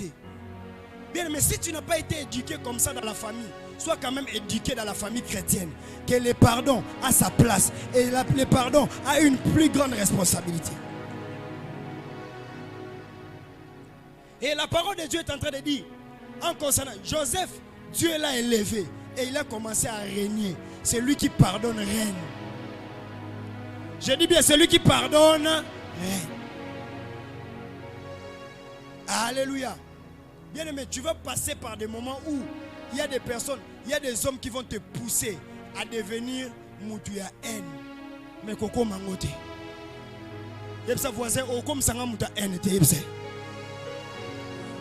Bien, mais si tu n'as pas été éduqué comme ça dans la famille, sois quand même éduqué dans la famille chrétienne. Que le pardon a sa place et le pardon a une plus grande responsabilité. Et la parole de Dieu est en train de dire, en concernant Joseph, Dieu l'a élevé et il a commencé à régner. C'est lui qui pardonne, règne. Je dis bien, c'est lui qui pardonne, règne. Alléluia. Bien aimé, tu vas passer par des moments où il y a des personnes, il y a des hommes qui vont te pousser à devenir Moutouya haine. Mais Koko Mangote. Yepsa voisin, oh comme Sanga Mouta haine.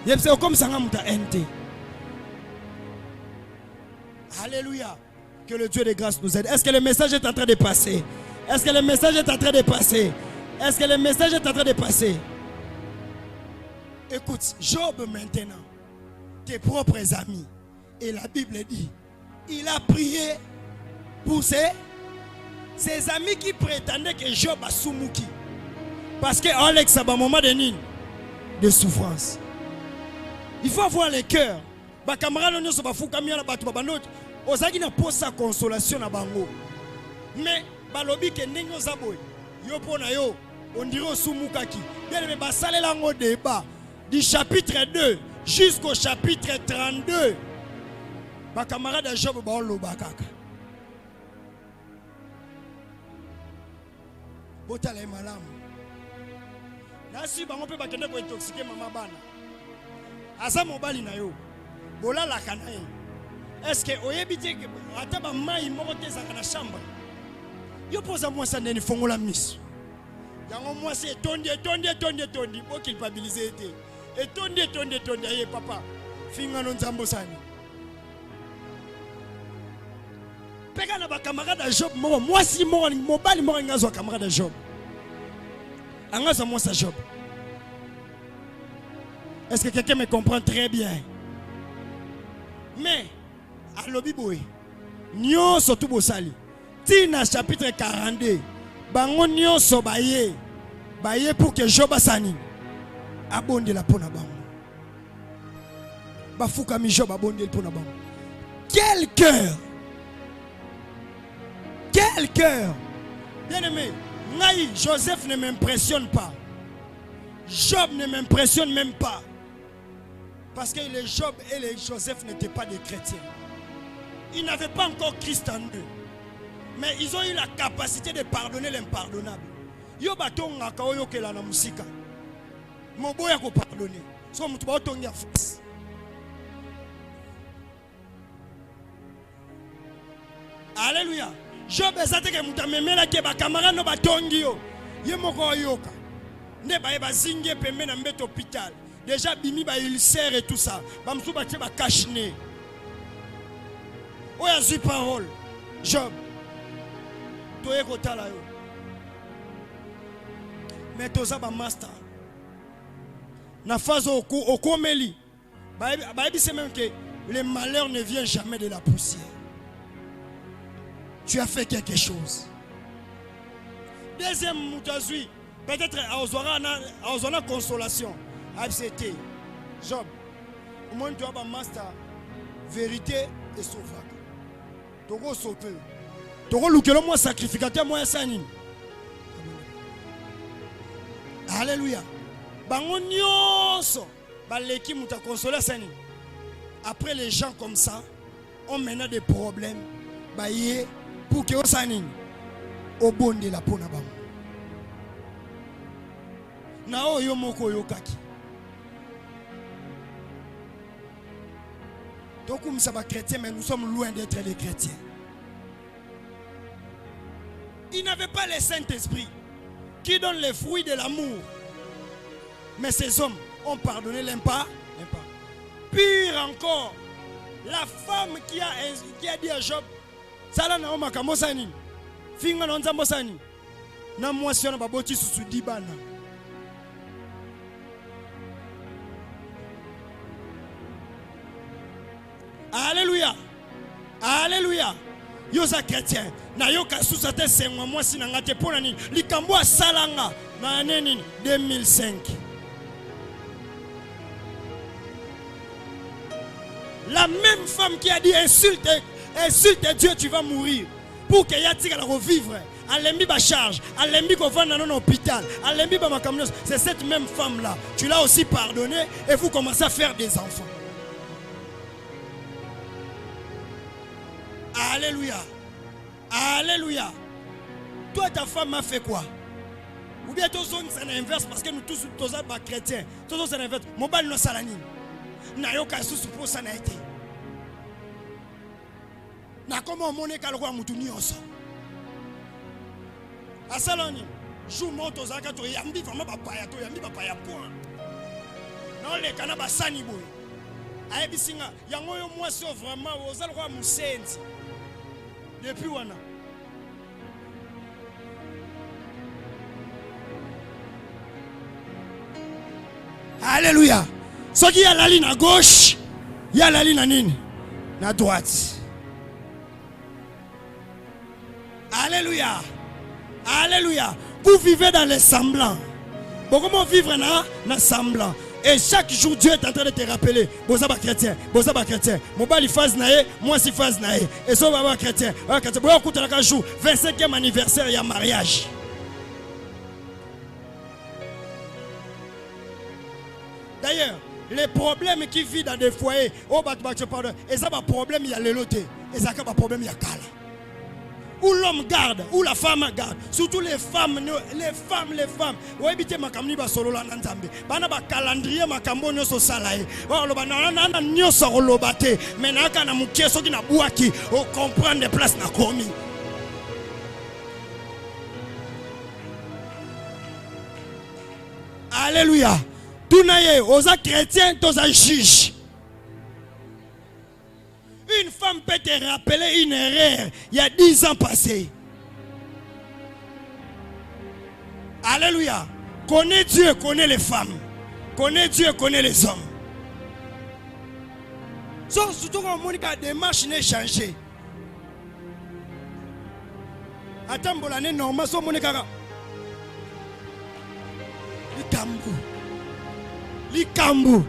Yepsa, oh comme Sanga Mouta haine. Alléluia. Que le Dieu de grâce nous aide. Est-ce que le message est en train de passer? Est-ce que le message est en train de passer? Est-ce que le message est en train de passer? Écoute, Job maintenant, tes propres amis. Et la Bible dit, il a prié pour ses amis qui prétendaient que Job a soumuki. Parce que Alex a un moment de souffrance. Il faut avoir le cœur. Les camarades ne sont pas fous comme il y a Ozaki na posa consolation na bango. Mais balobi ke ndenge ozaboy. Yo pona yo on dirait osumukaki. Bien mais basalela ngo débat du chapitre 2 jusqu'au chapitre 32. Ba camarade de Job ba oloba kaka. Botala malamu. Nasi bango pe bakende ko intoxiquer mama bana. Asa mobali na yo. Bolala kanaye. Est-ce que oyebite ataba mai moko tezanga na chambre? Yo posa moi ça neni fongola miss. Yango moi c'est tondi bo culpabiliser été. Et tondi aye papa. Finga no nzambo sani. Peka na ba camarade de Job moko moi si moko mobali moko ngazo camarade de Job. Angazo moi ça Job. Est-ce que quelqu'un me comprend très bien? Mais alobi boy nyonso tu bosali tina chapitre 42 bango nyonso baye pour que Job asani abondela pona bango bafuka mi Job abondela pona bango. Quel cœur bien aimé. Ngai Joseph ne m'impressionne pas, Job ne m'impressionne même pas, parce que les Job et les Joseph n'étaient pas des chrétiens. Ils n'avaient pas encore Christ en eux. Mais ils ont eu la capacité de pardonner l'impardonnable. Yo batonga ka oyo kela na musika. Moboya ko pardonner. So mutu ba tonga face. Alléluia. Job ezate ke mutu memela ke ba camarade no batongi yo. Ye moko yoka. Ne ba eba zinge pembe na mbeto hôpital. Déjà bimi ba ulcère et tout ça. Ba mutu ba tie ba cache-nez. Oh, il y a parole. Job. Mais tu as un master. Na phase au komeli. C'est même que le malheur ne vient jamais de la poussière. Tu as fait quelque chose. Deuxième moutazui. Peut-être à Ozona consolation. AFCT. Job. Au moins tu as un master. Vérité et sauvage. Togo sauté. Togo lukelo moi sacrificateur moi sani. Alléluia. Bango nyonso baleki muta consoler sani. Après les gens comme ça ont maintenant des problèmes baye pour que osani au bon de la pona bango. Na oyo moko yokaki. Donc, nous sommes chrétiens, mais nous sommes loin d'être des chrétiens. Ils n'avaient pas le Saint-Esprit qui donne les fruits de l'amour. Mais ces hommes ont pardonné l'impardonnable. Pire encore, la femme qui a dit à Job, Sala na oma kamosani, finga na nzambosani, na mwasi na baboti susu dibana. Alléluia. Alléluia. Yosa chrétien. Na yoka susate sengwa mwasi na ngate pona nini. Likambo salanga na nini 2005. La même femme qui a dit insulte Dieu, tu vas mourir. Pour que yatika la revivre. Alembi ba charge, alembi ko vanda dans l'hôpital, alembi ba makamnos. C'est cette même femme là. Tu l'as aussi pardonné et vous commencez à faire des enfants. Alléluia. Alléluia. Toi, ta femme a fait quoi? Ou bien tous c'est l'inverse parce que nous tous sommes chrétiens. Tous c'est l'inverse. Mon bal no salani. Na yoka susu pour ça na été. Na comment moné kalwa mutuni oso. Asalani. Jou moto zaka to yambi vraiment papaya to yambi papaya point. Non le kana ba sani boy. Ayebisinga yango yo mwasi vraiment ozalwa musenzi. Depuis wana. Alléluia. Ce qui y a la ligne à gauche, il y a la ligne à nini? À droite. Alléluia. Alléluia. Vous vivez dans les semblants. Comment vivre dans les semblants? Et chaque jour, Dieu est en train de te rappeler. Bozaba chrétien, bozaba chrétien. Mon bali phase nae, moi si phase nae. Et ça va chrétien. Chrétien. Bon, écoute la jour, 25e anniversaire, il y a mariage. D'ailleurs, les problèmes qui vivent dans des foyers, oh bah pardon, et ça va problème il y a le loté, et ça va problème il y a cala. Où l'homme garde, où la femme garde, surtout les femmes. Ou éviter ma camni ba solo la nanzambe. Bana ba calendrier ma cambo nyoso salae. Wa lo ba na nyoso rolobate. Mais na kana mukieso ki na buaki, o comprendre des places na komi. Alléluia. Tout naye, aux chrétiens, tous un juge. Une femme peut te rappeler une erreur il y a 10 ans passés. Alléluia. Connais Dieu, connais les femmes. Connais Dieu, connais les hommes. Surtout quand Monica démarche n'est changée. Attends, bon l'année normale, so Monica. Likambu.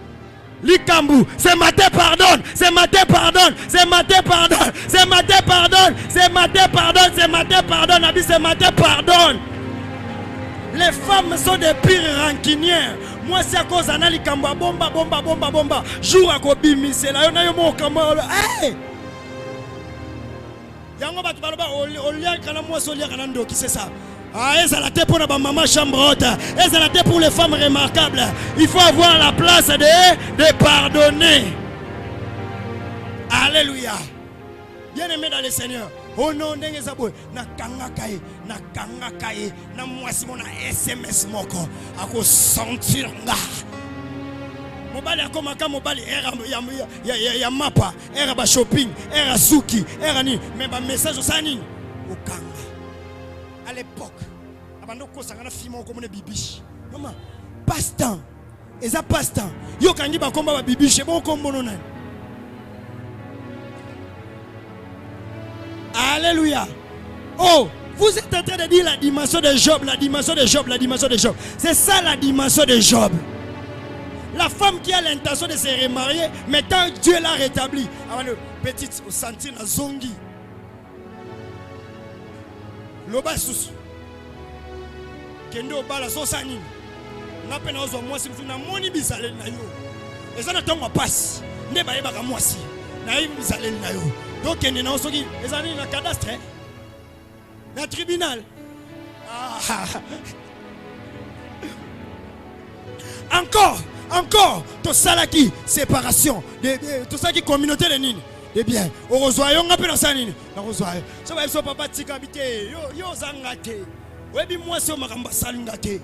Likambu, c'est matin pardonne, c'est matin pardonne, c'est matin pardonne, c'est matin pardonne, c'est matin pardonne, c'est matin pardonne, Nabi, c'est matin pardonne. Les femmes sont des pires rancunières. Moi c'est à cause d'un likambu, bomba. Jour à Kobimi, c'est là, on a eu mon camarade. Hey! Yango batu baloba olia kana moi solia kana ndo qui c'est ça. Ah, et ça la tête pour la maman chambre haute. Et ça la tête pour les femmes remarquables. Il faut avoir la place de pardonner. Alléluia. Bien aimé dans le Seigneur. Oh non, n'engagez pas. Na kanga kaye, na moi si mon SMS moko. Ako sentir nga. Mobali akomaka mobali ya mapa, era ba shopping, era suki, era ni, mais ba message ça ni. Okanga. À l'époque, avant que ça ne fille comme une bibiche. Maman, passe-temps. Et ça passe-temps. Yo kangi ba komba ba bibiche bon comme mon. Alléluia. Oh, vous êtes en train de dire la dimension de Job, la dimension de Job, la dimension de Job. C'est ça la dimension de Job. La femme qui a l'intention de se remarier, mais tant Dieu l'a rétabli. Avant le petit sentir la zongi. Loba sous kendo bala so sani ngape na ozo mwasi mfuna moni bizaleli na yo ezana tongo passe nde ba yeba ka mwasi na yi bizaleli na yo donc kende na osoki ezani na cadastre na tribunal encore to salaki séparation de tout ça qui communauté de nini. Eh bien, au rejoint, on appelle ça nini. Na rejoint. Ça va être papa tika habité. Yo zangate. Webi moi c'est makamba salungate.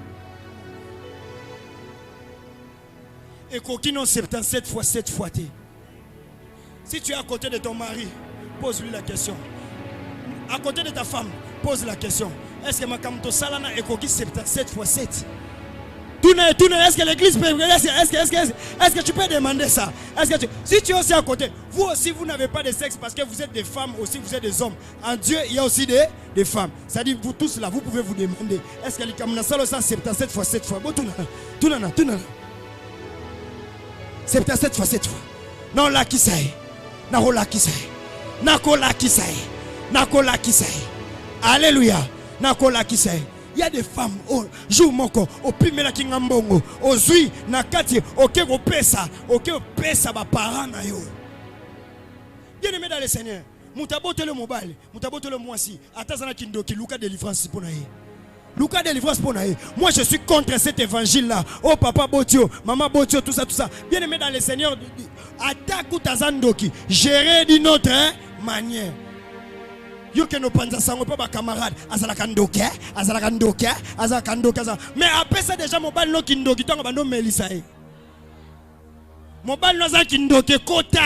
Et coquino 77 fois 7 fois T. Si tu es à côté de ton mari, pose-lui la question. À côté de ta femme, pose la question. Est-ce que makamto salana et coquille 77 fois 7? Est-ce que l'église peut... Est-ce que tu peux demander ça? Si tu es aussi à côté, vous aussi vous n'avez pas de sexe parce que vous êtes des femmes aussi, vous êtes des hommes. En Dieu, il y a aussi des femmes. C'est-à-dire vous tous là, vous pouvez vous demander. Est-ce que les Kamuna Salo 77 fois 7 fois? Bon, tout nana. 77 fois 7 fois. Non, là qui c'est? Nakola qui c'est? Nakola qui c'est? Nakola qui c'est? Alléluia. Nakola qui c'est? Il y a des femmes au jour moko au pimela kingambongo au zui na kati oke go pesa ba parents na yo. Bien aimé dans le Seigneur, mutabote le mobile, mutabote le moisi, atazana kindoki Lucas délivrance pour naé. Lucas délivrance pour naé. Moi je suis contre cet évangile là. Oh papa Botio, maman Botio, tout ça. Bien aimé dans le Seigneur, attaque tazandoki, gérer d'une autre manière. Yo que nos panza sango pas camarade azalaka ndoke mais après ça déjà mobile no kindoki tonga bando melisa e mobile no za kindoke kota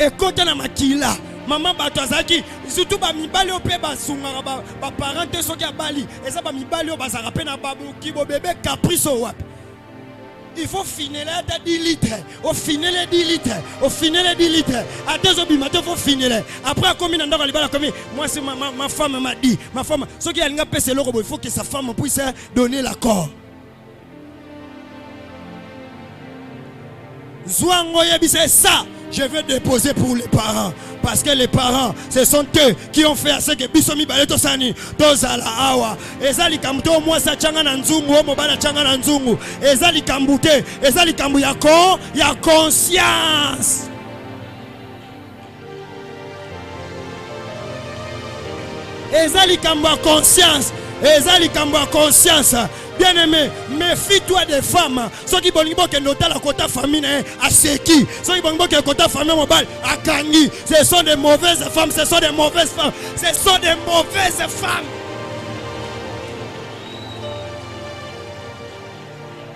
ekota na makila. Maman batazaki surtout ba mibali ope basunga ba parents soki abali eza ba mibali o bazaka pe na babu ki bo bébé caprice wapi. Il faut finir à 10 litres. Au finir les 10 litres. Au finir les 10 litres. À 2 heures du matin, il faut finir. Après, moi, c'est ma femme m'a dit. Ma femme, ce qui a une il faut que sa femme puisse donner l'accord. C'est ça. Je veux déposer pour les parents. Parce que les parents, ce sont eux qui ont fait ce que Bisomi Baleto Sani, Tozala Awa, Ezali Kamto, moi sa changa nanzungu, Mobala changa nanzungu, Ezali Kambute, Ezali Kambu Yako, ya conscience. Ezali Kambu a conscience, Ezali Kambu a conscience. Bien-aimé, méfie-toi des femmes. Ceux qui vont dire que la quota famille à Seki, ceux qui vont dire que la quota famille mobile à Kangi, ce sont des mauvaises femmes, ce sont des mauvaises femmes, ce sont des mauvaises femmes.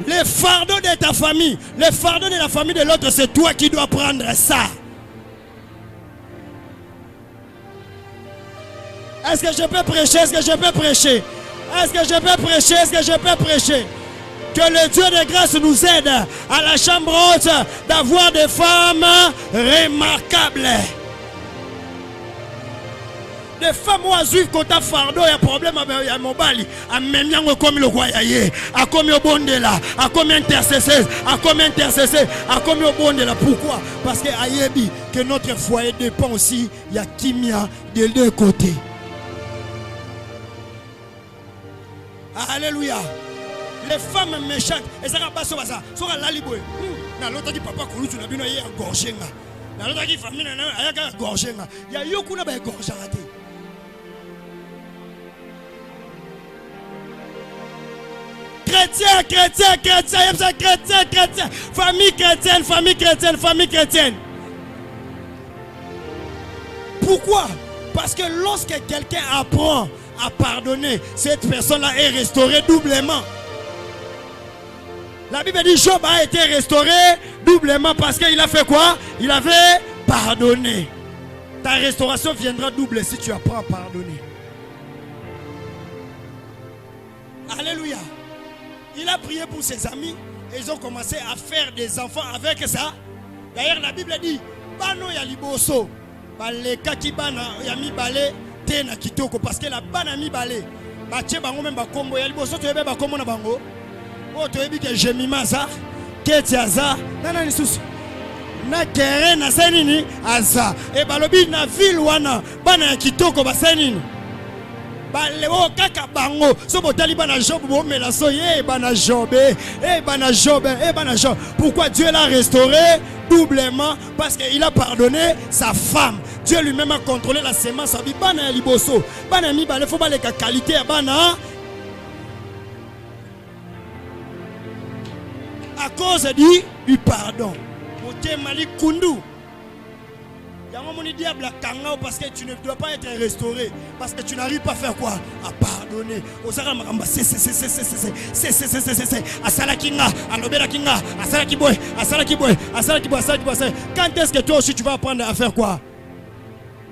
Les fardeaux de ta famille, les fardeaux de la famille de l'autre, c'est toi qui dois prendre ça. Est-ce que je peux prêcher? Est-ce que je peux prêcher? Est-ce que je peux prêcher? Est-ce que je peux prêcher? Que le Dieu de grâce nous aide à la chambre haute d'avoir des femmes remarquables. Des femmes où Azuif quand t'as fardeau, il y a problème avec mon bali. A même yango comme le roi yaye, a comme au bon de là, a comme intercesseur, a comme intercesseur, a comme au bon de là. Pourquoi? Parce que ayebi que notre foyer dépend aussi, il y a kimia des deux côtés. Alléluia. Les femmes méchantes, elles sont pas sur ça. Sur la liboué. Na l'autre qui papa kulu tu na bino ye gorgenga. Na l'autre qui famille na ayaka gorgenga. Ya yokuna ba gorjaraté. Chrétien, chrétien, chrétien, chrétien, chrétien, famille chrétienne, famille chrétienne, famille chrétienne. Pourquoi? Parce que lorsque quelqu'un apprend à pardonner, cette personne-là est restaurée doublement. La Bible dit Job a été restauré doublement parce qu'il a fait quoi? Il avait pardonné. Ta restauration viendra double si tu apprends à pardonner. Alléluia. Il a prié pour ses amis et ils ont commencé à faire des enfants avec ça. D'ailleurs la Bible dit Bano ya liboso, baleka ki bana ya mi balé na kitoko parce que la bana mi balé bache bango même bakombo ya liboso to yebe bakombo na bango o to yebi ke jemima za keti aza nana ni susu na kere na senini aza e balobi na ville wana bana ya kitoko basenini bale o kaka bango so botali bana Job bo mela so ye bana Job bana Job bana Job. Pourquoi Dieu l'a restauré doublement? Parce qu'il a pardonné sa femme. Dieu lui-même a contrôlé la sémence. Bana liboso, bana mi bale faut baleka qualité à bana. À cause du pardon. Moté mali kundu. Yango moni diable a kangao parce que tu ne dois pas être restauré parce que tu n'arrives pas à faire quoi? À pardonner. Osaka makamba c'est asala kinga, alobela kinga, asala kiboy, asala kiboy, asala kiboy, asala kiboy. Quand est-ce que toi aussi tu vas apprendre à faire quoi?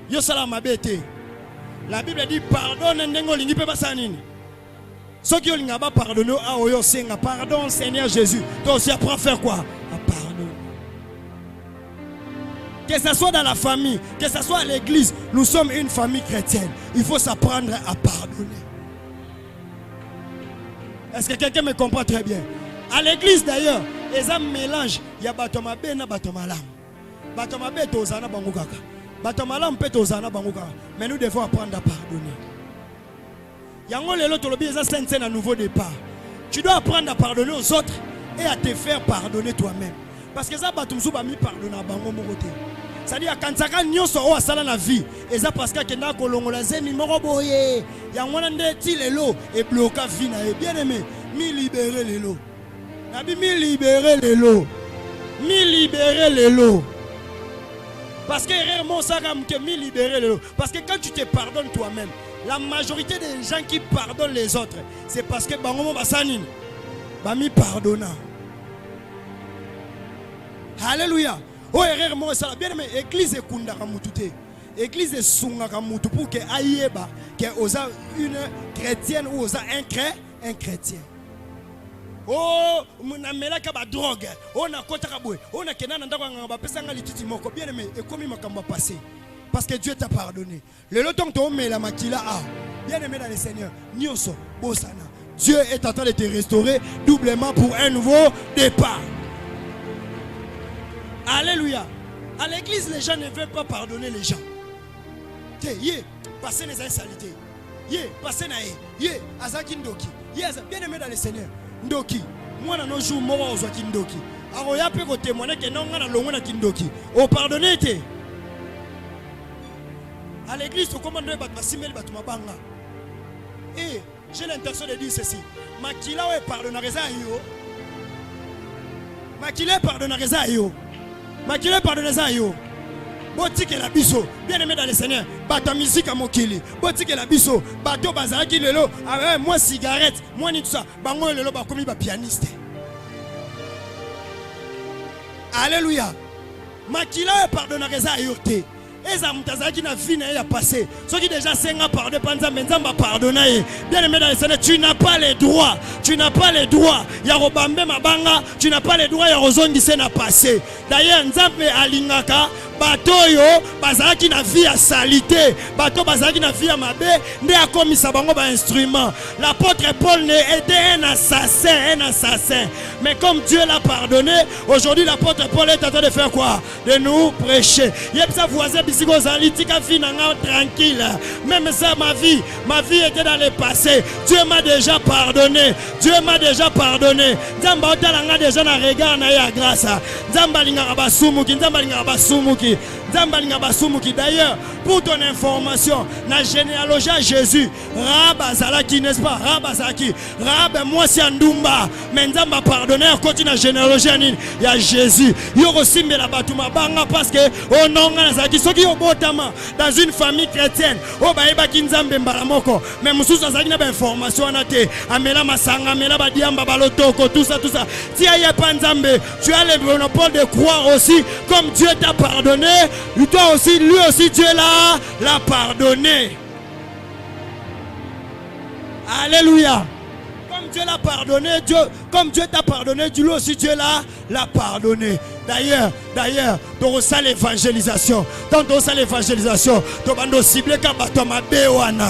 Yo sala mabete. La Bible dit pardonne ndengo lingi pe basanini. Ceux qui ont pas pardonné à oyo senga pardon Seigneur Jésus. Toi aussi apprends à faire quoi? À pardonner. Que ce soit dans la famille, que ce soit à l'église, nous sommes une famille chrétienne. Il faut s'apprendre à pardonner. Est-ce que quelqu'un me comprend très bien? À l'église d'ailleurs, il y a un mélange. Il y a Batomabe et Batomalam. Batomabe est aux Anna Bangukaka. Batomalam peut aux Anna Bangukaka. Mais nous devons apprendre à pardonner. Il y a un nouveau départ. Tu dois apprendre à pardonner aux autres et à te faire pardonner toi-même. Parce que ça, Batumsou va me pardonner à Bango Moroté. C'est-à-dire quand ça nyonso o asala na vie eza parce que kenda kolongola zemi moko boye ya ngwana ndeti lelo et bloquer vie na bien aimé mi libérer lelo na bi mi libérer lelo mi libérer lelo parce que réellement ça comme que mi libérer lelo parce que quand tu te pardonnes toi-même la majorité des gens qui pardonnent les autres c'est parce que bango basani ba mi pardonna. Alléluia. Oh, erreur, moi, ça bien aimé. Église est kundaka mutute. Église est sungaka mutu pour que aïeba, que osa une chrétienne ou osa un chrétien. Oh, na melaka ba drogue. Oh, na kota kabwe. Oh, na kenana ndako ngaba pesa ngali titi moko. Bien aimé, et comme il m'a passé. Parce que Dieu t'a pardonné. Le longtemps que tu la makila a. Bien aimé dans le Seigneur. Nyonso, bosana. Dieu est en train de te restaurer doublement pour un nouveau départ. Alléluia. À l'église, les gens ne veulent pas pardonner les gens. Passez les insalités. Passez nae. Azaki ndoki. Bien aimé dans le Seigneur. Ndoki. Moi, dans nos jours, moi, on soit kindoki. Alors, il y a peu de témoigner que non, on a l'ongle kindoki. Oh, pardonnez. À l'église, tu commandes simel batuma banga. Et j'ai l'intention de dire ceci. Makila est pardonné à yo. Makila pardonné à yo. Makila pardonné à yo. Botike la biso, bien aimé dans le Seigneur. Bato musique à mokili. Botike la biso, bato bazaki lelo. Moi cigarette, moi ni tout ça. Bango lelo ba komi ba pianiste. Alléluia. Makila est pardonné à yo te. Eza mutazaki na vie na ya passé. Ceux qui déjà 5 ans pardonné panza menzamba pardonné. Bien aimé dans le Seigneur, tu n'as pas les droits. Tu n'as pas les droits. Ya robambe mabanga, tu n'as pas les droits ya rozongi sena passé. D'ailleurs nzambe alingaka batoyo bazaki na vie à salité. Bato bazaki na vie à mabe, nde akomisa bango ba instrument. L'apôtre Paul était un assassin. Mais comme Dieu l'a pardonné, aujourd'hui l'apôtre Paul est en train de faire quoi? De nous prêcher. Yepsa voisin tranquille. Même ça, ma vie était dans le passé. Dieu m'a déjà pardonné. Nzamba otalanga déjà na regard na ya grâce. Nzamba linga basumuki. D'ailleurs, pour ton information, la généalogie à Jésus, Rabazalaki, n'est-ce pas? Rabazaki, Rab, moi c'est Ndumba, mais Nzamba pardonné à côté de la généalogie, il y a Jésus. Il y a aussi la Batouma Banga parce que, oh non, dans une famille chrétienne, oh baïba Kinzambe Mbaramoko, mais Moussous Azaki n'a pas information à Nate, Amela Masanga, Amela Badiamba Balotoko, tout ça. Si il n'y a pas Nzambe, tu as le monopole de croire aussi, comme Dieu t'a pardonné, toi aussi, lui aussi, Dieu l'a pardonné. Alléluia. Comme Dieu l'a pardonné, comme Dieu t'a pardonné, lui aussi Dieu l'a pardonné. D'ailleurs, tu reçois l'évangélisation. Quand tu reçois l'évangélisation, tu vas cibler comme Batoma Bewana.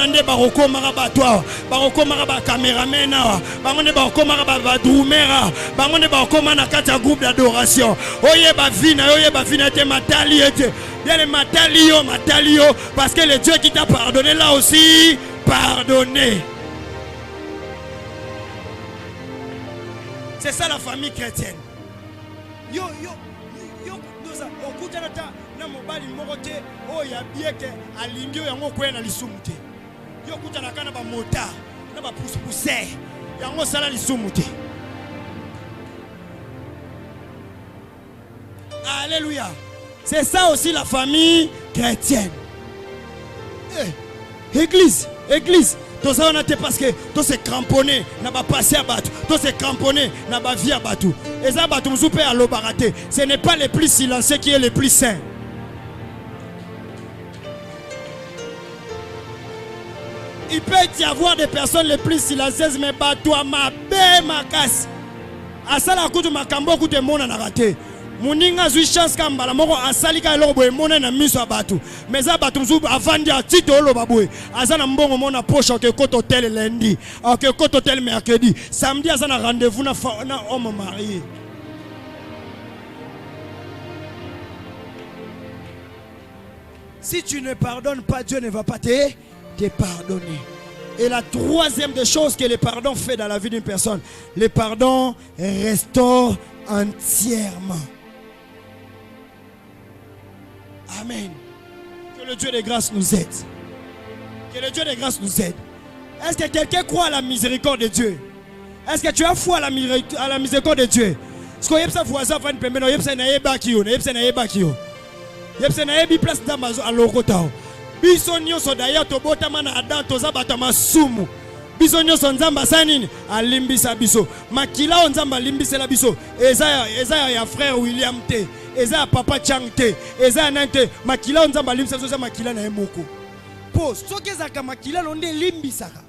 Ne baroko marabatwa. Baroko maraba caméramena. Bangone baroko maraba droumera. Bangone baroko manakata groupe d'adoration. Oye bavina te matali ete. Bien le matalio. Parce que le Dieu qui t'a pardonné là aussi, pardonné. C'est ça la famille chrétienne. Yo, nous na mobali morote, oh ya bieke, alingio yango kwe na lisumute. Yo kutana kana ba mota, na ba pousse, yango sala lisumute. Alléluia. C'est ça aussi la famille chrétienne. Église. Tout ça on a été parce que tout s'est cramponné, n'a pas passé à battre, tout s'est cramponné, n'a pas vie à battre. Et ça battu m'soupe à l'obaraté. Ce n'est pas le plus silencieux qui est le plus saint. Il peut y avoir des personnes les plus silencieuses, mais toi ma belle ma casse. À ça la coupe ma cambo coupe de monde en a raté. Muninga zui chance kambala moko asalika eloko mona na miso abatu meza batu mzubu avandi atito lo babwe azana mbongo mona poche ke koto hotel lundi ke koto hotel mercredi samedi azana rendez-vous na homme marié. Si tu ne pardonnes pas, Dieu ne va pas te pardonner. Et la troisième des choses que le pardon fait dans la vie d'une personne, le pardon restaure entièrement. Amen. Que le Dieu de grâce nous aide. Que le Dieu de grâce nous aide. Est-ce que quelqu'un croit à la miséricorde de Dieu? Est-ce que tu as foi à la miséricorde de Dieu? Est-ce que tu as voisin va une place d'Amazon à l'Orotao. Bisonio so d'ailleurs to botama na Adam to zabata masumu. biso nyonso nzambe asanini alimbisa biso makila o nzambe alimbisela biso eza ya frère William te eza ya papa Chang te eza ya nani te makila o nzambe alimbisa biso eza makila na ye moko po soki ezalaka makila no nde elimbisaka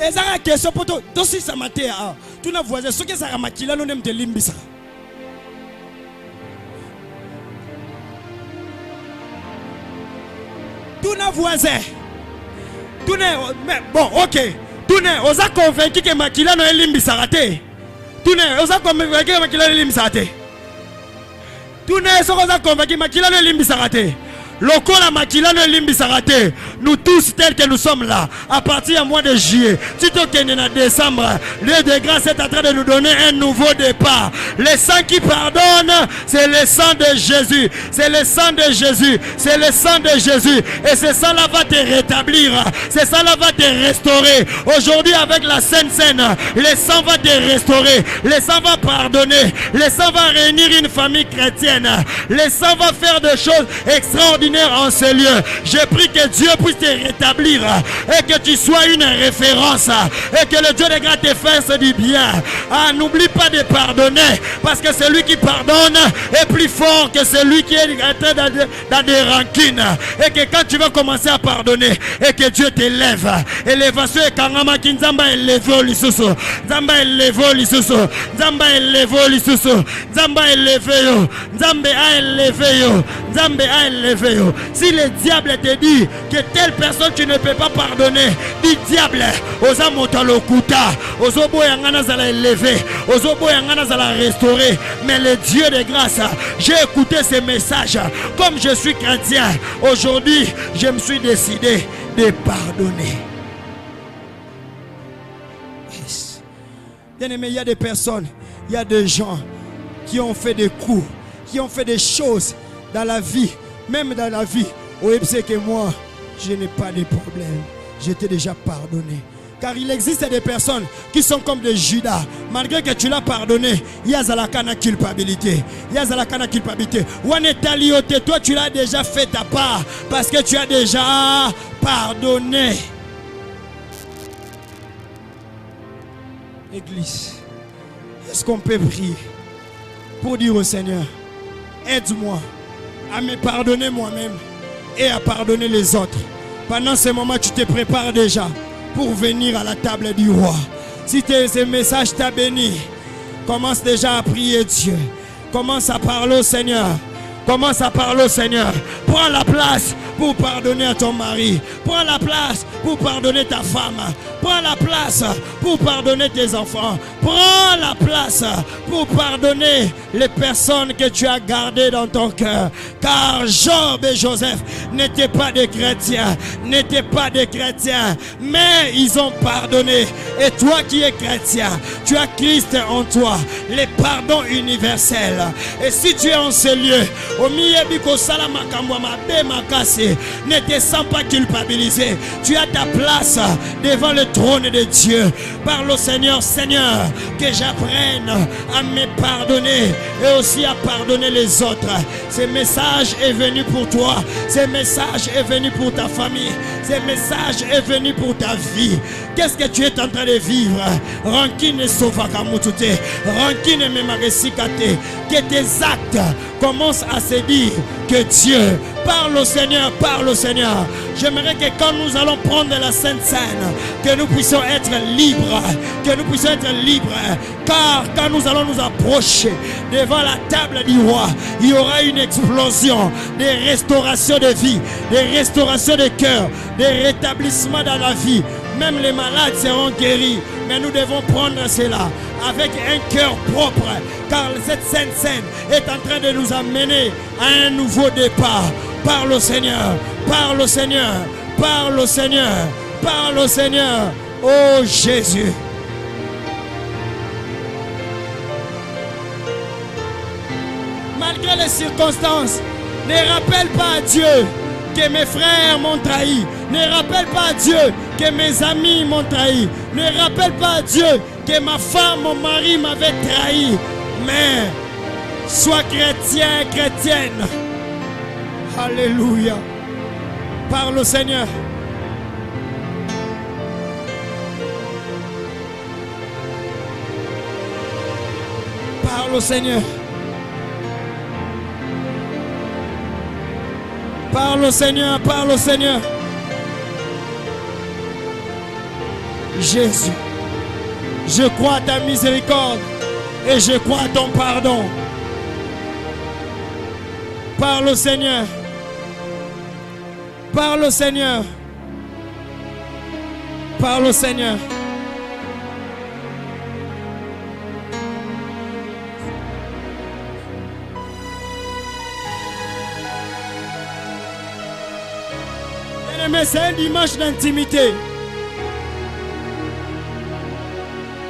ezaka question poto tosisa mate a tuna voisin soki ezalaka makila no nde mte elimbisaka tuna voisin tune mais bon ok tune oza convaincu que makila no elimbisaka te tune oza convaincu que makila no elimbisaka te tune soko oza convaincu makila no elimbisaka te lokola makila no elimbisaka te nous tous tels que nous sommes là à partir du mois de juillet tito kende na décembre Dieu de grâce est en train de nous donner un nouveau départ. Le sang qui pardonne, c'est le sang de Jésus, c'est le sang de Jésus, c'est le sang de Jésus, et ce sang là va te rétablir, ce sang là va te restaurer aujourd'hui avec la Sainte Seine. Le sang va te restaurer, le sang va pardonner, le sang va réunir une famille chrétienne, le sang va faire des choses extraordinaires en ce lieu. Je prie que Dieu puisse te rétablir et que tu sois une référence et que le Dieu de grâce te fasse du bien. Ah, n'oublie pas de pardonner parce que celui qui pardonne est plus fort que celui qui est dans des rancune. Et que quand tu vas commencer à pardonner et que Dieu t'élève, élévation et kangama kinzamba élevé lisusu, zamba élevé lisusu, zamba élevé lisusu, zamba élevé yo, zamba a élevé yo, zamba a élevé yo. Si le diable te dit que telle personne tu ne peux pas pardonner, dis diable, osa motalokuta, oso boyangana zala élevé, oso boyangana zala restaurer. Mais le Dieu de grâce, j'ai écouté ces messages. Comme je suis chrétien, aujourd'hui, je me suis décidé de pardonner. Yes. Bien aimé, il y a des personnes, il y a des gens qui ont fait des coups, qui ont fait des choses dans la vie, même dans la vie. Où c'est que moi, je n'ai pas de problème. J'étais déjà pardonné. Car il existe des personnes qui sont comme des Judas. Malgré que tu l'as pardonné, il y a la culpabilité. Il y a la culpabilité. Toi, tu l'as déjà fait ta part. Parce que tu as déjà pardonné. Église, est-ce qu'on peut prier pour dire au Seigneur, aide-moi à me pardonner moi-même et à pardonner les autres. Pendant ce moment, tu te prépares déjà pour venir à la table du roi. Si ce message t'a béni, commence déjà à prier Dieu. Commence à parler au Seigneur. Commence à parler au Seigneur. Prends la place pour pardonner à ton mari. Prends la place pour pardonner ta femme. Prends la place pour pardonner tes enfants. Prends la place pour pardonner les personnes que tu as gardées dans ton cœur. Car Job et Joseph n'étaient pas des chrétiens. N'étaient pas des chrétiens. Mais ils ont pardonné. Et toi qui es chrétien, tu as Christ en toi. Les pardons universels. Et si tu es en ce lieu, ne te sens pas culpabilisé. Tu as ta place devant le trône de Dieu. Parle au Seigneur, Seigneur, que j'apprenne à me pardonner et aussi à pardonner les autres. Ce message est venu pour toi. Ce message est venu pour ta famille. Ce message est venu pour ta vie. Qu'est-ce que tu es en train de vivre? Rancune et sofakamutute. Rancune et memaresikate. Que tes actes commencent à se dire que Dieu parle au Seigneur, parle au Seigneur. J'aimerais que quand nous allons prendre la Sainte Seine, que nous puissions être libres, que nous puissions être libres, car quand nous allons nous approcher devant la table du roi, il y aura une explosion de restauration de vie, de restauration de cœur, de rétablissement dans la vie. Même les malades seront guéris. Mais nous devons prendre cela avec un cœur propre. Car cette Sainte Seine est en train de nous amener à un nouveau départ. Parle au Seigneur. Parle au Seigneur. Parle au Seigneur. Parle au Seigneur. Oh Jésus. Malgré les circonstances, ne rappelle pas à Dieu que mes frères m'ont trahi. Ne rappelle pas à Dieu que mes amis m'ont trahi. Ne rappelle pas à Dieu que ma femme, mon mari m'avait trahi. Mais sois chrétien, chrétienne. Alléluia. Parle au Seigneur. Parle au Seigneur. Parle au Seigneur, parle au Seigneur. Jésus, je crois à ta miséricorde et je crois à ton pardon. Parle au Seigneur. Parle au Seigneur. Parle au Seigneur. Bien-aimé, c'est un dimanche d'intimité.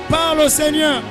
Parle au Seigneur.